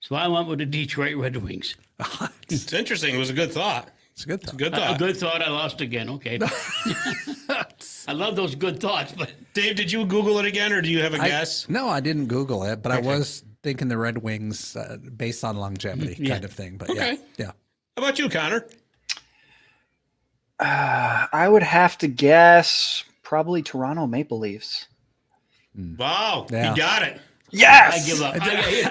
So I went with the Detroit Red Wings. It's interesting. It was a good thought. It's a good thought. A good thought. A good thought. I lost again. Okay. I love those good thoughts. But Dave, did you Google it again, or do you have a guess? No, I didn't Google it, but I was thinking the Red Wings based on longevity kind of thing. But yeah. How about you, Connor? I would have to guess probably Toronto Maple Leafs. Wow. Yeah. He got it. Yes! I give up.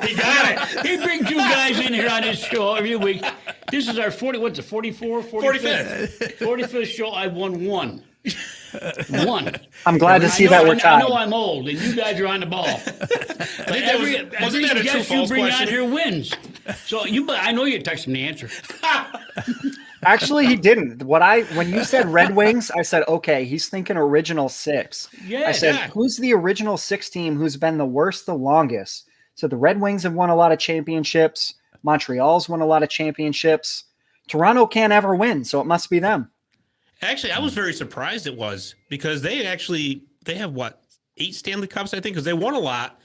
He got it. He brings you guys in here on his show every week. This is our 45th show. I've won one. I'm glad to see that we're tied. I know I'm old, and you guys are on the ball. But every guest you bring on here wins. So I know you texted me the answer. Actually, he didn't. When you said Red Wings, I said, okay, he's thinking original 6. Yeah, I said, who's the original 6 team who's been the worst, the longest? So the Red Wings have won a lot of championships. Montreal's won a lot of championships. Toronto can't ever win, so it must be them. Actually, I was very surprised it was because they have what, 8 Stanley Cups, I think, because they won a lot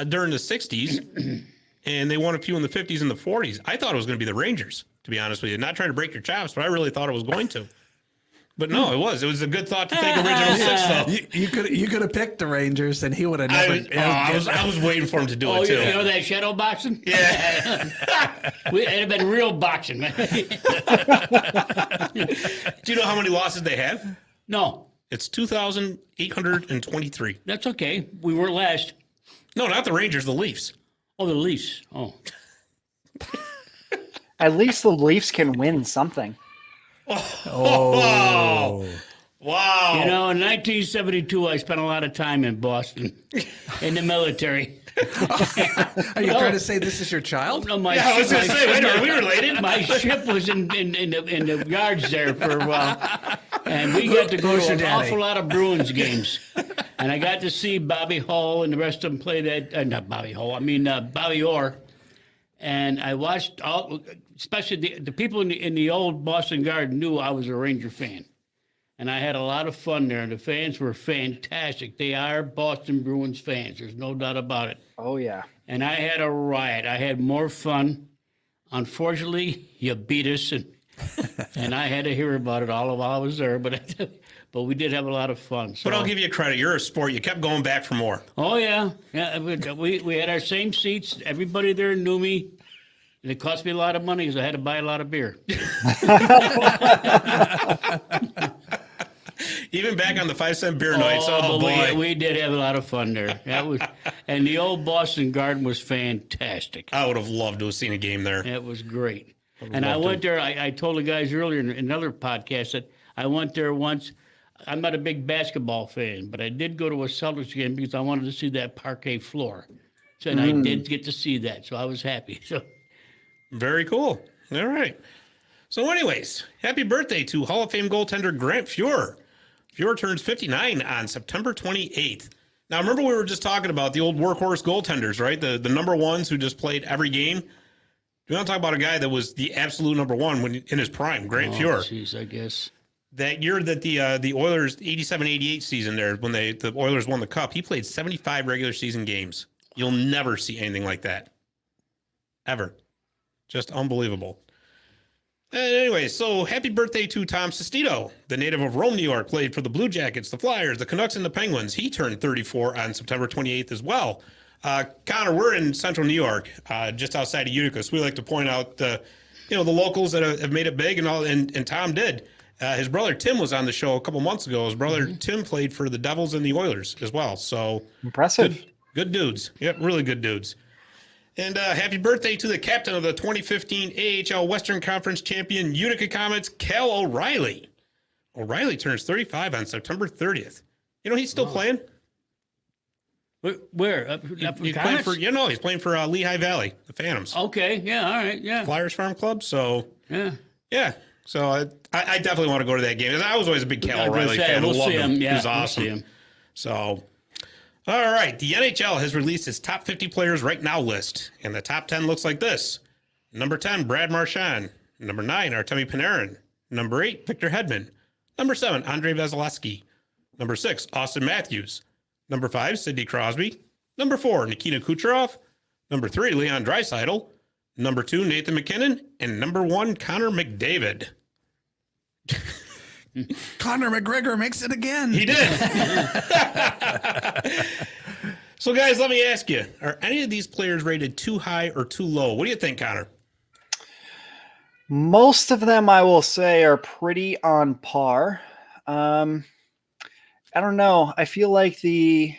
during the 60s, and they won a few in the 50s and the 40s. I thought it was going to be the Rangers, to be honest with you. Not trying to break your chops, but I really thought it was going to. But no, it was. It was a good thought to think original 6, though. You could have picked the Rangers, and he would have never. I was waiting for him to do it, too. You know that shadow boxing? Yeah. It'd have been real boxing. Do you know how many losses they have? No. It's 2,823. That's okay. We weren't last. No, not the Rangers, the Leafs. Oh, the Leafs. Oh. At least the Leafs can win something. Oh. Wow. You know, in 1972, I spent a lot of time in Boston in the military. Are you trying to say this is your child? No, I was going to say, wait, are we related? My ship was in the yards there for a while. And we got to go to an awful lot of Bruins games. And I got to see Bobby Hull and the rest of them play that. Not Bobby Hull, Bobby Orr. And I watched especially the people in the old Boston Garden knew I was a Ranger fan. And I had a lot of fun there. And the fans were fantastic. They are Boston Bruins fans. There's no doubt about it. Oh, yeah. And I had a riot. I had more fun. Unfortunately, you beat us, and I had to hear about it all while I was there. But we did have a lot of fun. So. But I'll give you credit. You're a sport. You kept going back for more. Oh, yeah. We had our same seats. Everybody there knew me. And it cost me a lot of money because I had to buy a lot of beer. Even back on the 5-cent beer nights. Oh boy. We did have a lot of fun there. And the old Boston Garden was fantastic. I would have loved to have seen a game there. It was great. And I went there. I told the guys earlier in another podcast that I went there once. I'm not a big basketball fan, but I did go to a Celtics game because I wanted to see that parquet floor. So, and I did get to see that, so I was happy. So. Very cool. All right. So anyways, happy birthday to Hall of Fame goaltender Grant Fuhr. Fuhr turns 59 on September 28th. Now, remember we were just talking about the old workhorse goaltenders, right? The number ones who just played every game. We want to talk about a guy that was the absolute number one when in his prime, Grant Fuhr. Jeez, I guess. That year that the Oilers 87-88 season there, when the Oilers won the Cup, he played 75 regular season games. You'll never see anything like that. Ever. Just unbelievable. Anyway, so happy birthday to Tom Sestito, the native of Rome, New York, played for the Blue Jackets, the Flyers, the Canucks, and the Penguins. He turned 34 on September 28th as well. Connor, we're in central New York, just outside of Utica, so we like to point out the locals that have made it big, and Tom did. His brother Tim was on the show a couple months ago. His brother Tim played for the Devils and the Oilers as well. So impressive. Good dudes. Yep, really good dudes. And happy birthday to the captain of the 2015 AHL Western Conference champion Utica Comets, Cal O'Reilly. O'Reilly turns 35 on September 30th. He's still playing. Where? He's playing for he's playing for Lehigh Valley, the Phantoms. Okay, yeah, all right, yeah. Flyers Farm Club. So yeah. So I definitely want to go to that game. I was always a big Cal O'Reilly fan. We'll see him. He was We'll awesome. see him. So. All right, the NHL has released its top 50 players right now list, and the top 10 looks like this. Number 10, Brad Marchand. Number 9, Artemi Panarin. Number 8, Victor Hedman. Number 7, Andrei Vasilevsky. Number 6, Austin Matthews. Number 5, Sidney Crosby. Number 4, Nikita Kucherov. Number 3, Leon Draisaitl. Number 2, Nathan McKinnon. And number 1, Connor McDavid. Conor McGregor makes it again. He did. So, guys, let me ask you, are any of these players rated too high or too low? What do you think, Connor? Most of them, I will say, are pretty on par. I don't know. I feel like the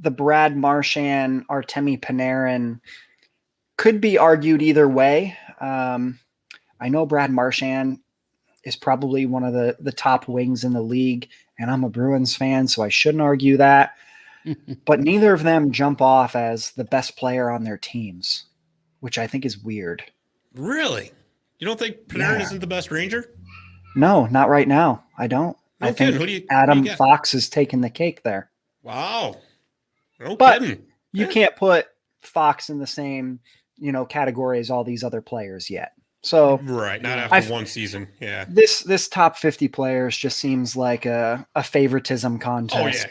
Brad Marchand, Artemi Panarin could be argued either way. I know Brad Marchand is probably one of the top wings in the league, and I'm a Bruins fan, so I shouldn't argue that. But neither of them jump off as the best player on their teams, which I think is weird. Really? You don't think Panarin isn't the best Ranger? No, not right now. I don't. No I kidding. think Adam Fox is taking the cake there. Wow. No but kidding. You can't put Fox in the same, category as all these other players yet. So right, not after one season. Yeah. This top 50 players just seems like a favoritism contest. Oh,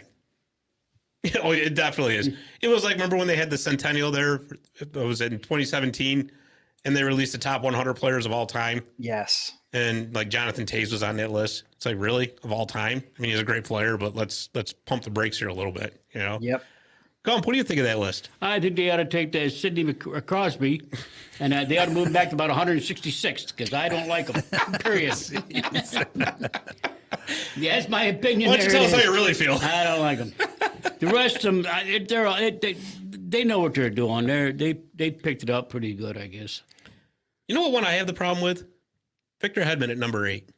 yeah. Oh, it definitely is. It was like, remember when they had the Centennial there? It was in 2017, and they released the top 100 players of all time. Yes. And like Jonathan Toews was on that list. It's like, really? Of all time? I mean, he's a great player, but let's pump the brakes here a little bit, Yep. Gump, what do you think of that list? I think they ought to take the Sidney Crosby, and they ought to move him back to about 166th, because I don't like him, period. Yeah, that's my opinion. Why don't you tell us how you really feel? I don't like them. The rest of them, they know what they're doing. They picked it up pretty good, I guess. You know what one I have the problem with? Victor Hedman at number 8.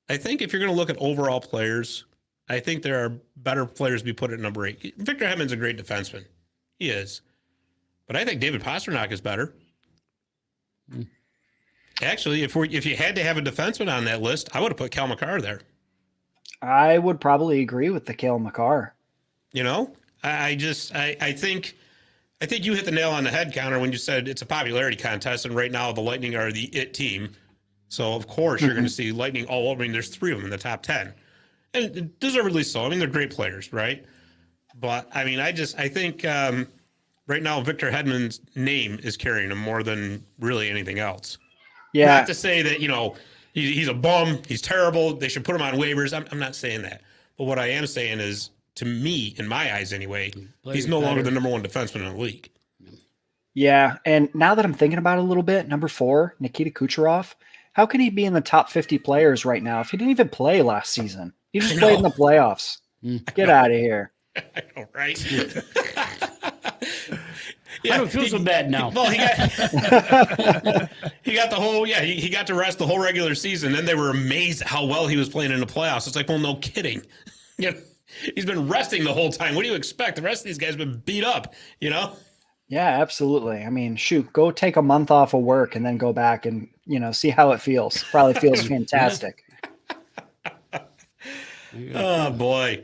I think if you're going to look at overall players, I think there are better players to be put at number 8. Victor Hedman's a great defenseman. He is. But I think David Pastrnak is better. Actually, if you had to have a defenseman on that list, I would have put Cal McCarr there. I would probably agree with the Cale McCarr. I think you hit the nail on the head, Connor, when you said it's a popularity contest, and right now the Lightning are the it team. So of course you're going to see Lightning all over. I mean, there's 3 of them in the top 10, and deservedly so. I mean, they're great players, right? But I mean, I think right now Victor Hedman's name is carrying him more than really anything else. Yeah. Not to say that, he's a bum, he's terrible, they should put him on waivers. I'm not saying that. But what I am saying is, to me, in my eyes anyway, he's no longer the number 1 defenseman in the league. Yeah, and now that I'm thinking about it a little bit, number 4, Nikita Kucherov, how can he be in the top 50 players right now if he didn't even play last season? He just played in the playoffs. Get out of here. I know, right? I don't feel so bad now. Well, he got the whole, he got to rest the whole regular season. Then they were amazed at how well he was playing in the playoffs. It's like, well, no kidding. He's been resting the whole time. What do you expect? The rest of these guys have been beat up, Yeah, absolutely. I mean, shoot, go take a month off of work and then go back and, see how it feels. Probably feels fantastic. Oh, boy.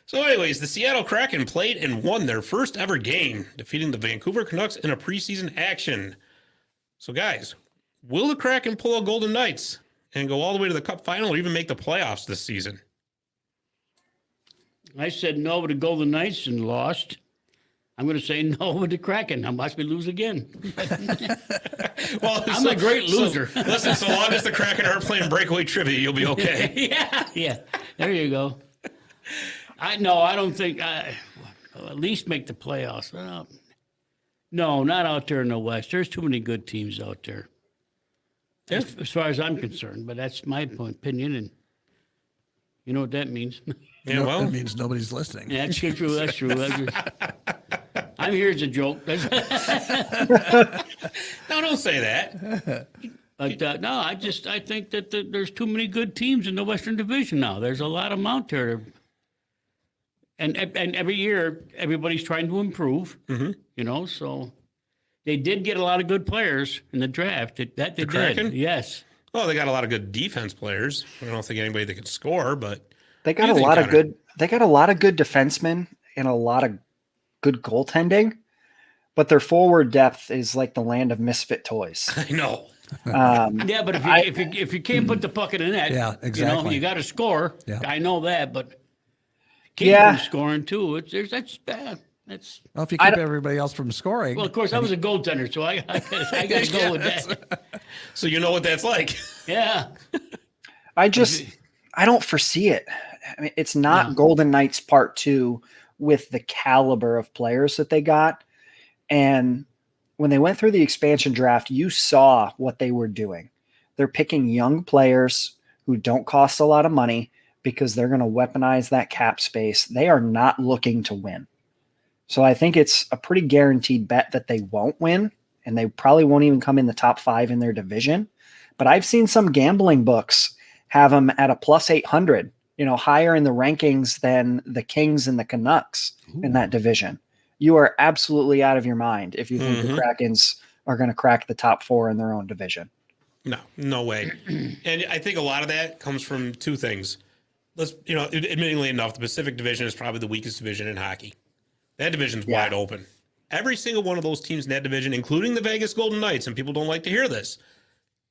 So anyways, the Seattle Kraken played and won their first ever game, defeating the Vancouver Canucks in a preseason action. So guys, will the Kraken pull a Golden Knights and go all the way to the Cup final or even make the playoffs this season? I said no with the Golden Knights and lost. I'm going to say no with the Kraken. I'll watch me lose again. Well, I'm a great loser. Listen, so long as the Kraken aren't playing Breakaway Trivia, you'll be okay. Yeah. There you go. I don't think at least make the playoffs. No, not out there in the West. There's too many good teams out there. Yeah. As far as I'm concerned, but that's my opinion, and you know what that means. Yeah, well, That means nobody's listening. Yeah, that's true. That's true. I'm here as a joke. no, don't say that. But no, I think that there's too many good teams in the Western Division now. There's a lot of them out there. And every year, everybody's trying to improve, so they did get a lot of good players in the draft. They did. Kraken? Yes. Well, they got a lot of good defense players. I don't think anybody that can score, but They got a lot of good. They got a lot of good defensemen and a lot of good goaltending, but their forward depth is like the land of misfit toys. I know. Yeah, but if you can't put the puck in the net, Yeah, exactly. you got to score. Yeah. I know that, but keep scoring too. That's bad. That's Well, if you keep everybody else from scoring. well. Of course, I was a goaltender, so I got to go with that. So you know what that's like. Yeah. I don't foresee it. I mean, it's not Golden Knights Part 2 with the caliber of players that they got. And when they went through the expansion draft, you saw what they were doing. They're picking young players who don't cost a lot of money because they're going to weaponize that cap space. They are not looking to win. So I think it's a pretty guaranteed bet that they won't win, and they probably won't even come in the top 5 in their division. But I've seen some gambling books have them at a plus 800, higher in the rankings than the Kings and the Canucks in that division. You are absolutely out of your mind if you think the Krakens are going to crack the top 4 in their own division. No way. And I think a lot of that comes from two things. Admittingly enough, the Pacific Division is probably the weakest division in hockey. That division's wide open. Every single one of those teams in that division, including the Vegas Golden Knights, and people don't like to hear this,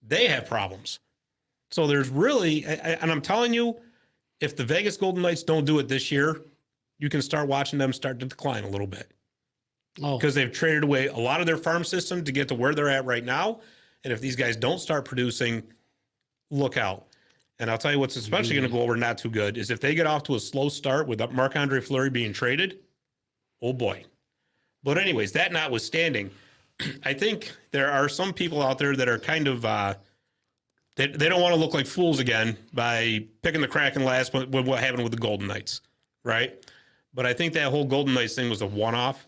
they have problems. So there's really, and I'm telling you, if the Vegas Golden Knights don't do it this year, you can start watching them start to decline a little bit. Because they've traded away a lot of their farm system to get to where they're at right now. And if these guys don't start producing, look out. And I'll tell you what's especially going to go over not too good is if they get off to a slow start with Marc-Andre Fleury being traded, oh boy. But anyways, that notwithstanding, I think there are some people out there that are kind of, they don't want to look like fools again by picking the Kraken last with what happened with the Golden Knights, right? But I think that whole Golden Knights thing was a one-off.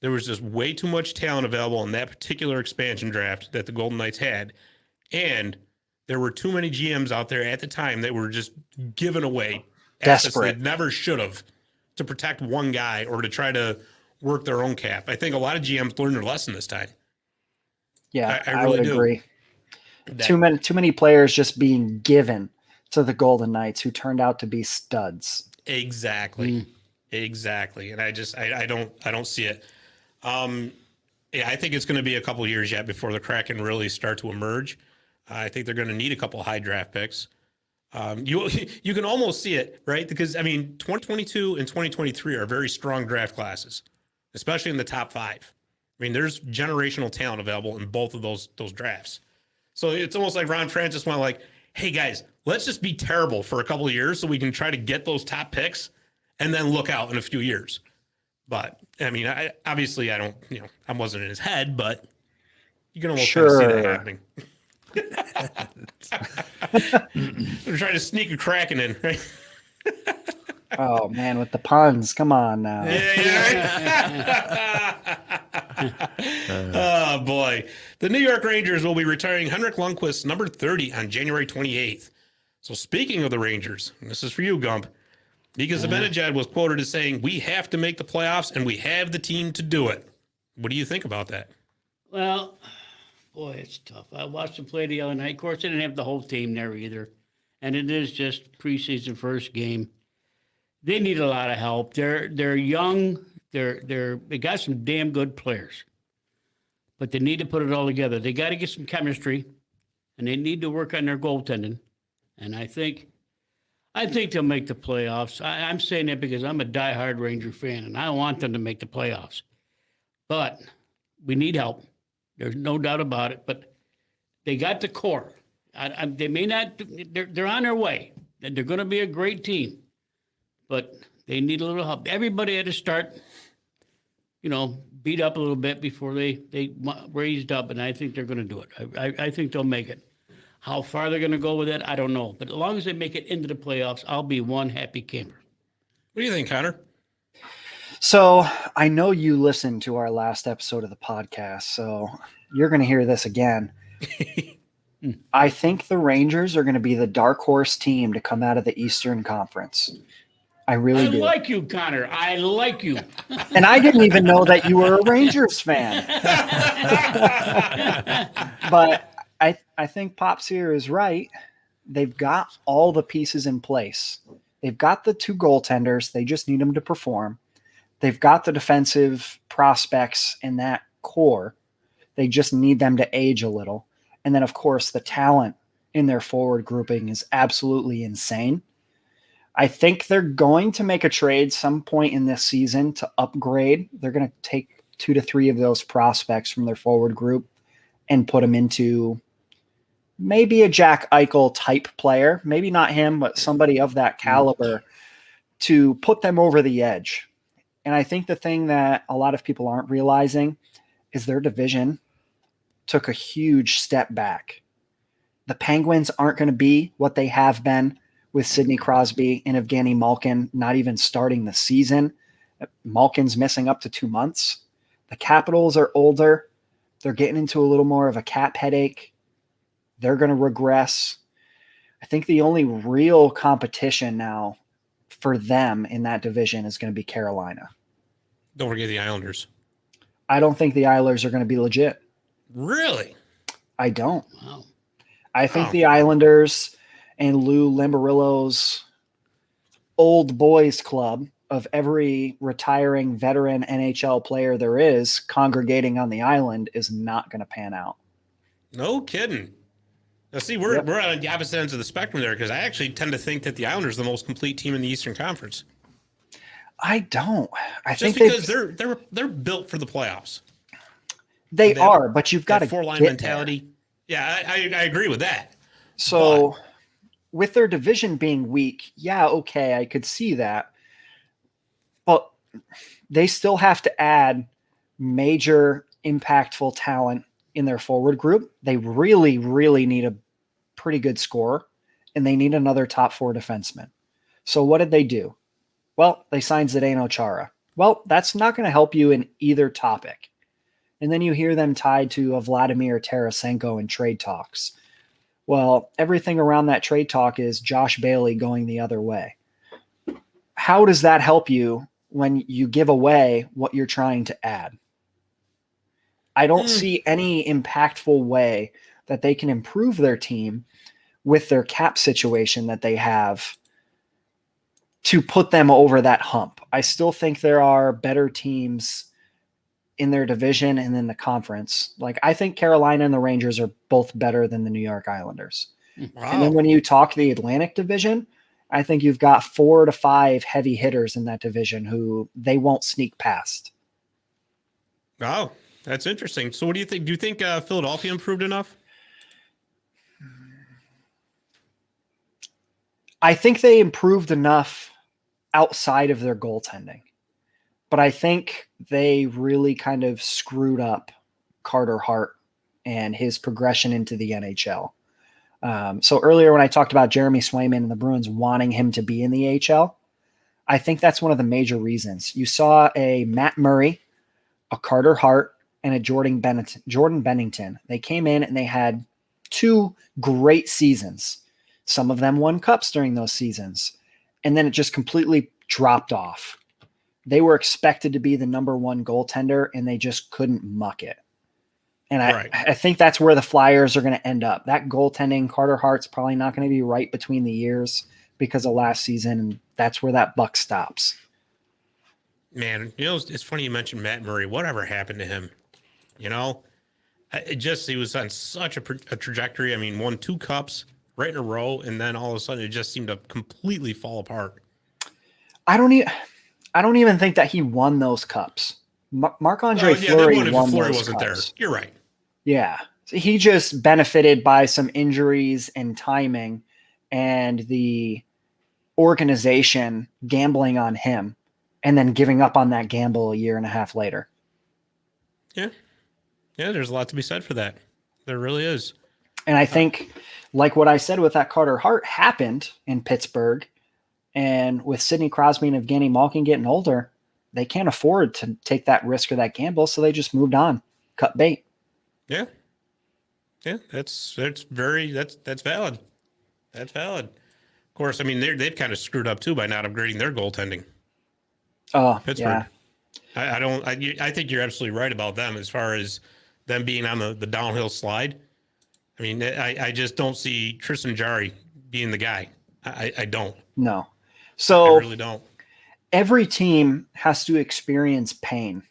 There was just way too much talent available in that particular expansion draft that the Golden Knights had. And there were too many GMs out there at the time that were just giving away assets that never should have to protect one guy or to try to work their own cap. I think a lot of GMs learned their lesson this time. Yeah, I really would agree. Too many players just being given to the Golden Knights who turned out to be studs. Exactly. Exactly. And I don't see it. I think it's going to be a couple of years yet before the Kraken really start to emerge. I think they're going to need a couple of high draft picks. You can almost see it, right? Because 2022 and 2023 are very strong draft classes, especially in the top 5. There's generational talent available in both of those drafts. So it's almost like Ron Francis went like, hey guys, let's just be terrible for a couple of years so we can try to get those top picks and then look out in a few years. But I wasn't in his head, but you can almost kind of see that happening. We're trying to sneak a Kraken in, right? Oh man, with the puns, come on now. Yeah. Oh boy, the New York Rangers will be retiring Henrik Lundqvist's number 30 on January 28th. So speaking of the Rangers, and this is for you, Gump. Mika Zibanejad was quoted as saying, "We have to make the playoffs, and we have the team to do it." What do you think about that? Well, boy, it's tough. I watched them play the other night. Of course, they didn't have the whole team there either. And it is just preseason first game. They need a lot of help. They're young. They got some damn good players, but they need to put it all together. They got to get some chemistry, and they need to work on their goaltending. And I think they'll make the playoffs. I'm saying that because I'm a diehard Ranger fan, and I want them to make the playoffs. But we need help. There's no doubt about it. But they got the core. They may not. They're on their way. They're going to be a great team, but they need a little help. Everybody had to start, beat up a little bit before they raised up, and I think they're going to do it. I think they'll make it. How far they're going to go with it, I don't know. But as long as they make it into the playoffs, I'll be one happy camper. What do you think, Connor? So I know you listened to our last episode of the podcast, so you're going to hear this again. I think the Rangers are going to be the dark horse team to come out of the Eastern Conference. I really do. I like you, Connor. I like you. And I didn't even know that you were a Rangers fan. But I think Pops here is right. They've got all the pieces in place. They've got the two goaltenders. They just need them to perform. They've got the defensive prospects in that core. They just need them to age a little. And then, of course, the talent in their forward grouping is absolutely insane. I think they're going to make a trade some point in this season to upgrade. They're going to take 2 to 3 of those prospects from their forward group and put them into maybe a Jack Eichel type player, maybe not him, but somebody of that caliber to put them over the edge. And I think the thing that a lot of people aren't realizing is their division took a huge step back. The Penguins aren't going to be what they have been with Sidney Crosby and Evgeny Malkin not even starting the season. Malkin's missing up to 2 months. The Capitals are older. They're getting into a little more of a cap headache. They're going to regress. I think the only real competition now for them in that division is going to be Carolina. Don't forget the Islanders. I don't think the Islanders are going to be legit. Really? I don't. Wow. I think the Islanders and Lou Lamoriello's old boys club of every retiring veteran NHL player there is congregating on the island is not going to pan out. No kidding. Now, see, we're on the opposite ends of the spectrum there because I actually tend to think that the Islanders are the most complete team in the Eastern Conference. I don't. Just because they're built for the playoffs. They are, but you've got to four-line mentality. There. Yeah, I agree with that. So with their division being weak, yeah, okay, I could see that. But they still have to add major impactful talent in their forward group. They really, really need a pretty good scorer, and they need another top 4 defenseman. So what did they do? Well, they signed Zdeno Chara. Well, that's not going to help you in either topic. And then you hear them tied to a Vladimir Tarasenko in trade talks. Well, everything around that trade talk is Josh Bailey going the other way. How does that help you when you give away what you're trying to add? I don't see any impactful way that they can improve their team with their cap situation that they have to put them over that hump. I still think there are better teams in their division and in the conference. Like, I think Carolina and the Rangers are both better than the New York Islanders. Wow. And then when you talk the Atlantic division, I think you've got 4 to 5 heavy hitters in that division who they won't sneak past. Oh, that's interesting. So what do you think? Do you think Philadelphia improved enough? I think they improved enough outside of their goaltending. But I think they really kind of screwed up Carter Hart and his progression into the NHL. So earlier when I talked about Jeremy Swayman and the Bruins wanting him to be in the AHL, I think that's one of the major reasons. You saw a Matt Murray, a Carter Hart, and a Jordan Bennington. They came in and they had 2 great seasons. Some of them won cups during those seasons. And then it just completely dropped off. They were expected to be the number 1 goaltender, and they just couldn't muck it. And I think that's where the Flyers are going to end up. That goaltending, Carter Hart's probably not going to be right between the ears. because of last season, and that's where that buck stops. Man, it's funny you mentioned Matt Murray. Whatever happened to him? He was on such a trajectory. I mean, won 2 cups right in a row, and then all of a sudden it just seemed to completely fall apart. I don't even think that he won those cups. Marc-Andre Fleury won Fleury those wasn't cups. there. You're right. Yeah. He just benefited by some injuries and timing and the organization gambling on him and then giving up on that gamble a year and a half later. Yeah. Yeah, there's a lot to be said for that. There really is. And I think, like what I said with that Carter Hart happened in Pittsburgh, and with Sidney Crosby and Evgeny Malkin getting older, they can't afford to take that risk or that gamble, so they just moved on, cut bait. Yeah. Yeah, that's valid. That's valid. Of course, I mean they've kind of screwed up too by not upgrading their goaltending. Oh, Pittsburgh. Yeah. I think you're absolutely right about them as far as them being on the downhill slide. I mean, I just don't see Tristan Jarry being the guy. I don't. No. So I really don't. Every team has to experience pain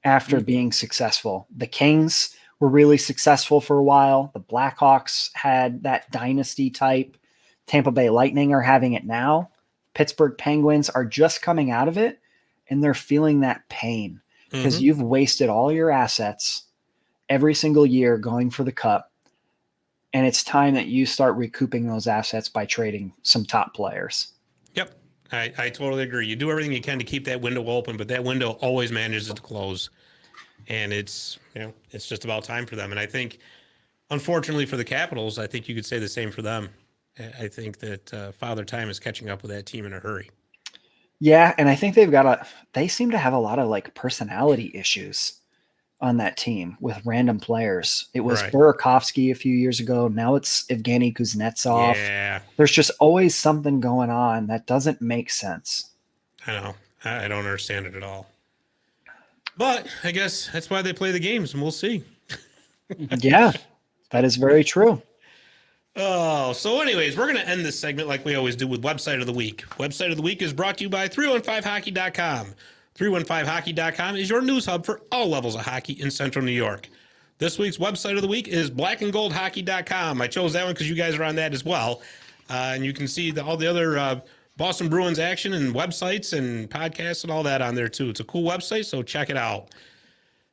after being successful. The Kings were really successful for a while. The Blackhawks had that dynasty type. Tampa Bay Lightning are having it now. Pittsburgh Penguins are just coming out of it, and they're feeling that pain because you've wasted all your assets every single year going for the cup. And it's time that you start recouping those assets by trading some top players. Yep. I totally agree. You do everything you can to keep that window open, but that window always manages to close. And it's just about time for them. And I think, unfortunately for the Capitals, I think you could say the same for them. I think that Father Time is catching up with that team in a hurry. Yeah, and I think they seem to have a lot of like personality issues on that team with random players. It was Burakovsky a few years ago. Now it's Evgeny Kuznetsov. Yeah. There's just always something going on that doesn't make sense. I know. I don't understand it at all. But I guess that's why they play the games, and we'll see. Yeah, that is very true. Oh, so anyways, we're going to end this segment like we always do with Website of the Week. Website of the Week is brought to you by 315hockey.com. 315hockey.com is your news hub for all levels of hockey in Central New York. This week's Website of the Week is blackandgoldhockey.com. I chose that one because you guys are on that as well. And you can see all the other Boston Bruins action and websites and podcasts and all that on there too. It's a cool website, so check it out.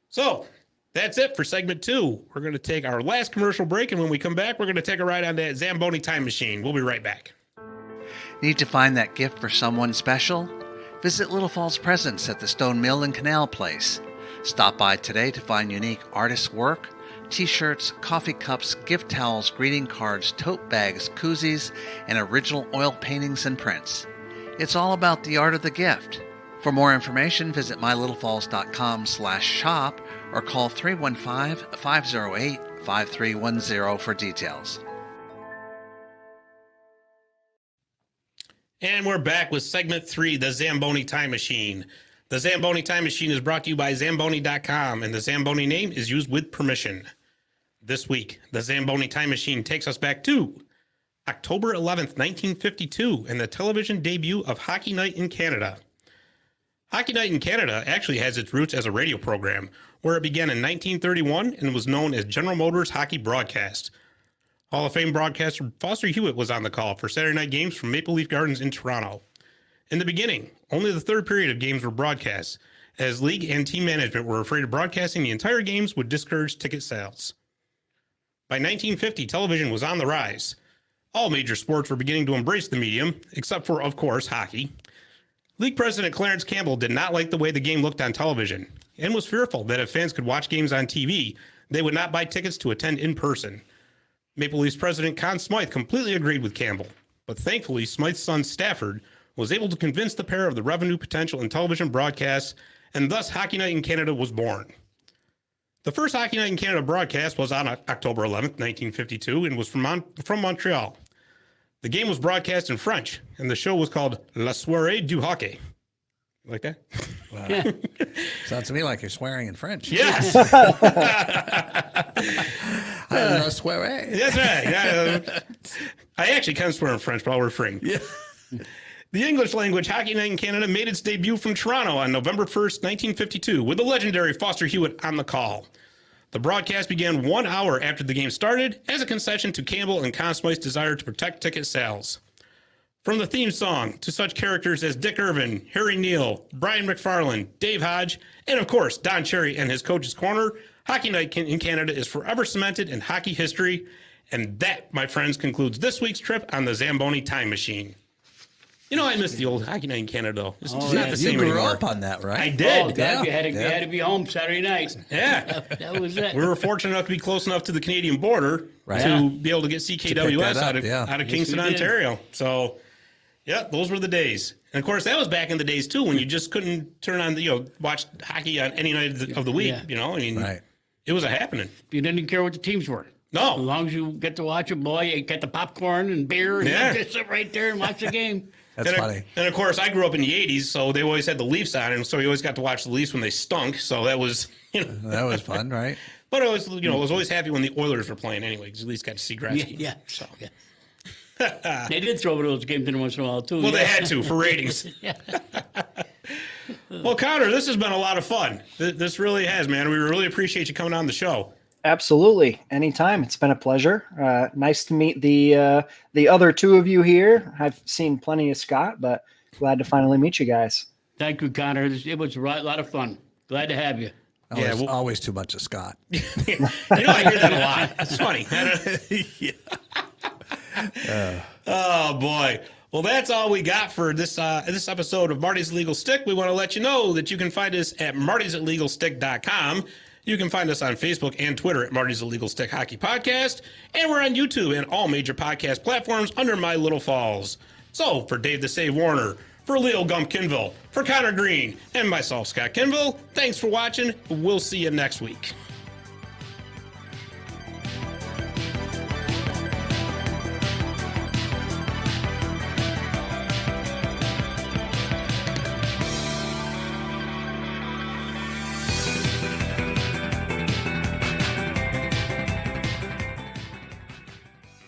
So that's it for segment 2. We're going to take our last commercial break, and when we come back, we're going to take a ride on that Zamboni Time Machine. We'll be right back. Need to find that gift for someone special? Visit Little Falls Presents at the Stone Mill and Canal Place. Stop by today to find unique artist work, t-shirts, coffee cups, gift towels, greeting cards, tote bags, koozies, and original oil paintings and prints. It's all about the art of the gift. For more information, visit mylittlefalls.com/shop or call 315-508-5310 for details. And we're back with segment 3, the Zamboni Time Machine. The Zamboni Time Machine is brought to you by Zamboni.com, and the Zamboni name is used with permission. This week, the Zamboni Time Machine takes us back to October 11th, 1952, and the television debut of Hockey Night in Canada. Hockey Night in Canada actually has its roots as a radio program, where it began in 1931 and was known as General Motors Hockey Broadcast. Hall of Fame broadcaster Foster Hewitt was on the call for Saturday night games from Maple Leaf Gardens in Toronto. In the beginning, only the third period of games were broadcast, as league and team management were afraid of broadcasting the entire games would discourage ticket sales. By 1950, television was on the rise. All major sports were beginning to embrace the medium, except for, of course, hockey. League president Clarence Campbell did not like the way the game looked on television, and was fearful that if fans could watch games on TV, they would not buy tickets to attend in person. Maple Leafs president Conn Smythe completely agreed with Campbell, but thankfully Smythe's son Stafford was able to convince the pair of the revenue potential in television broadcasts, and thus Hockey Night in Canada was born. The first Hockey Night in Canada broadcast was on October 11th, 1952, and was from Montreal. The game was broadcast in French, and the show was called La Soirée du Hockey. Like that? Wow. Sounds to me like you're swearing in French. Yes. I swear. That's right. I actually can swear in French, but I'll refrain. Yeah. The English language Hockey Night in Canada made its debut from Toronto on November 1st, 1952, with the legendary Foster Hewitt on the call. The broadcast began 1 hour after the game started as a concession to Campbell and Connoy's desire to protect ticket sales. From the theme song to such characters as Dick Irvin, Harry Neal, Brian McFarlane, Dave Hodge, and of course Don Cherry and his coach's corner, Hockey Night in Canada is forever cemented in hockey history. And that, my friends, concludes this week's trip on the Zamboni Time Machine. You know, I miss the old Hockey Night in Canada, though. It's just not the same You grew anymore. up on that, right? I did. You had to be home Saturday night. Yeah. That was it. We were fortunate enough to be close enough to the Canadian border Right. to Yeah. be able to get CKWS that up, out of Kingston, we did. Ontario. So, yeah, those were the days. And, of course, that was back in the days, too, when you just couldn't turn on, watch hockey on any night of the week, Yeah. I mean, Right. it was a happening. You didn't care what the teams were. No. As long as you get to watch it, boy, you get the popcorn and beer and Yeah. you just sit right there and watch the game. That's funny. And, of course, I grew up in the 80s, so they always had the Leafs on, and so you always got to watch the Leafs when they stunk. So that was, That was fun, right? But I was, I was always happy when the Oilers were playing anyway, because at least got to see Gretzky. Yeah. So. Yeah. They did throw those games in once in a while, too. Well, yeah. they had to for ratings. Well, Connor, this has been a lot of fun. This really has, man. We really appreciate you coming on the show. Absolutely. Anytime. It's been a pleasure. Nice to meet the other two of you here. I've seen plenty of Scott, but glad to finally meet you guys. Thank you, Connor. It was a lot of fun. Glad to have you. Always too much of Scott. I hear that a lot. It's funny. Oh, boy. Well, that's all we got for this episode of Marty's Legal Stick. We want to let you know that you can find us at martysatlegalstick.com. You can find us on Facebook and Twitter at Marty's Illegal Stick Hockey Podcast. And we're on YouTube and all major podcast platforms under My Little Falls. So, for Dave the Save Warner, for Leo Gump Kinville, for Connor Green, and myself, Scott Kinville, thanks for watching. We'll see you next week.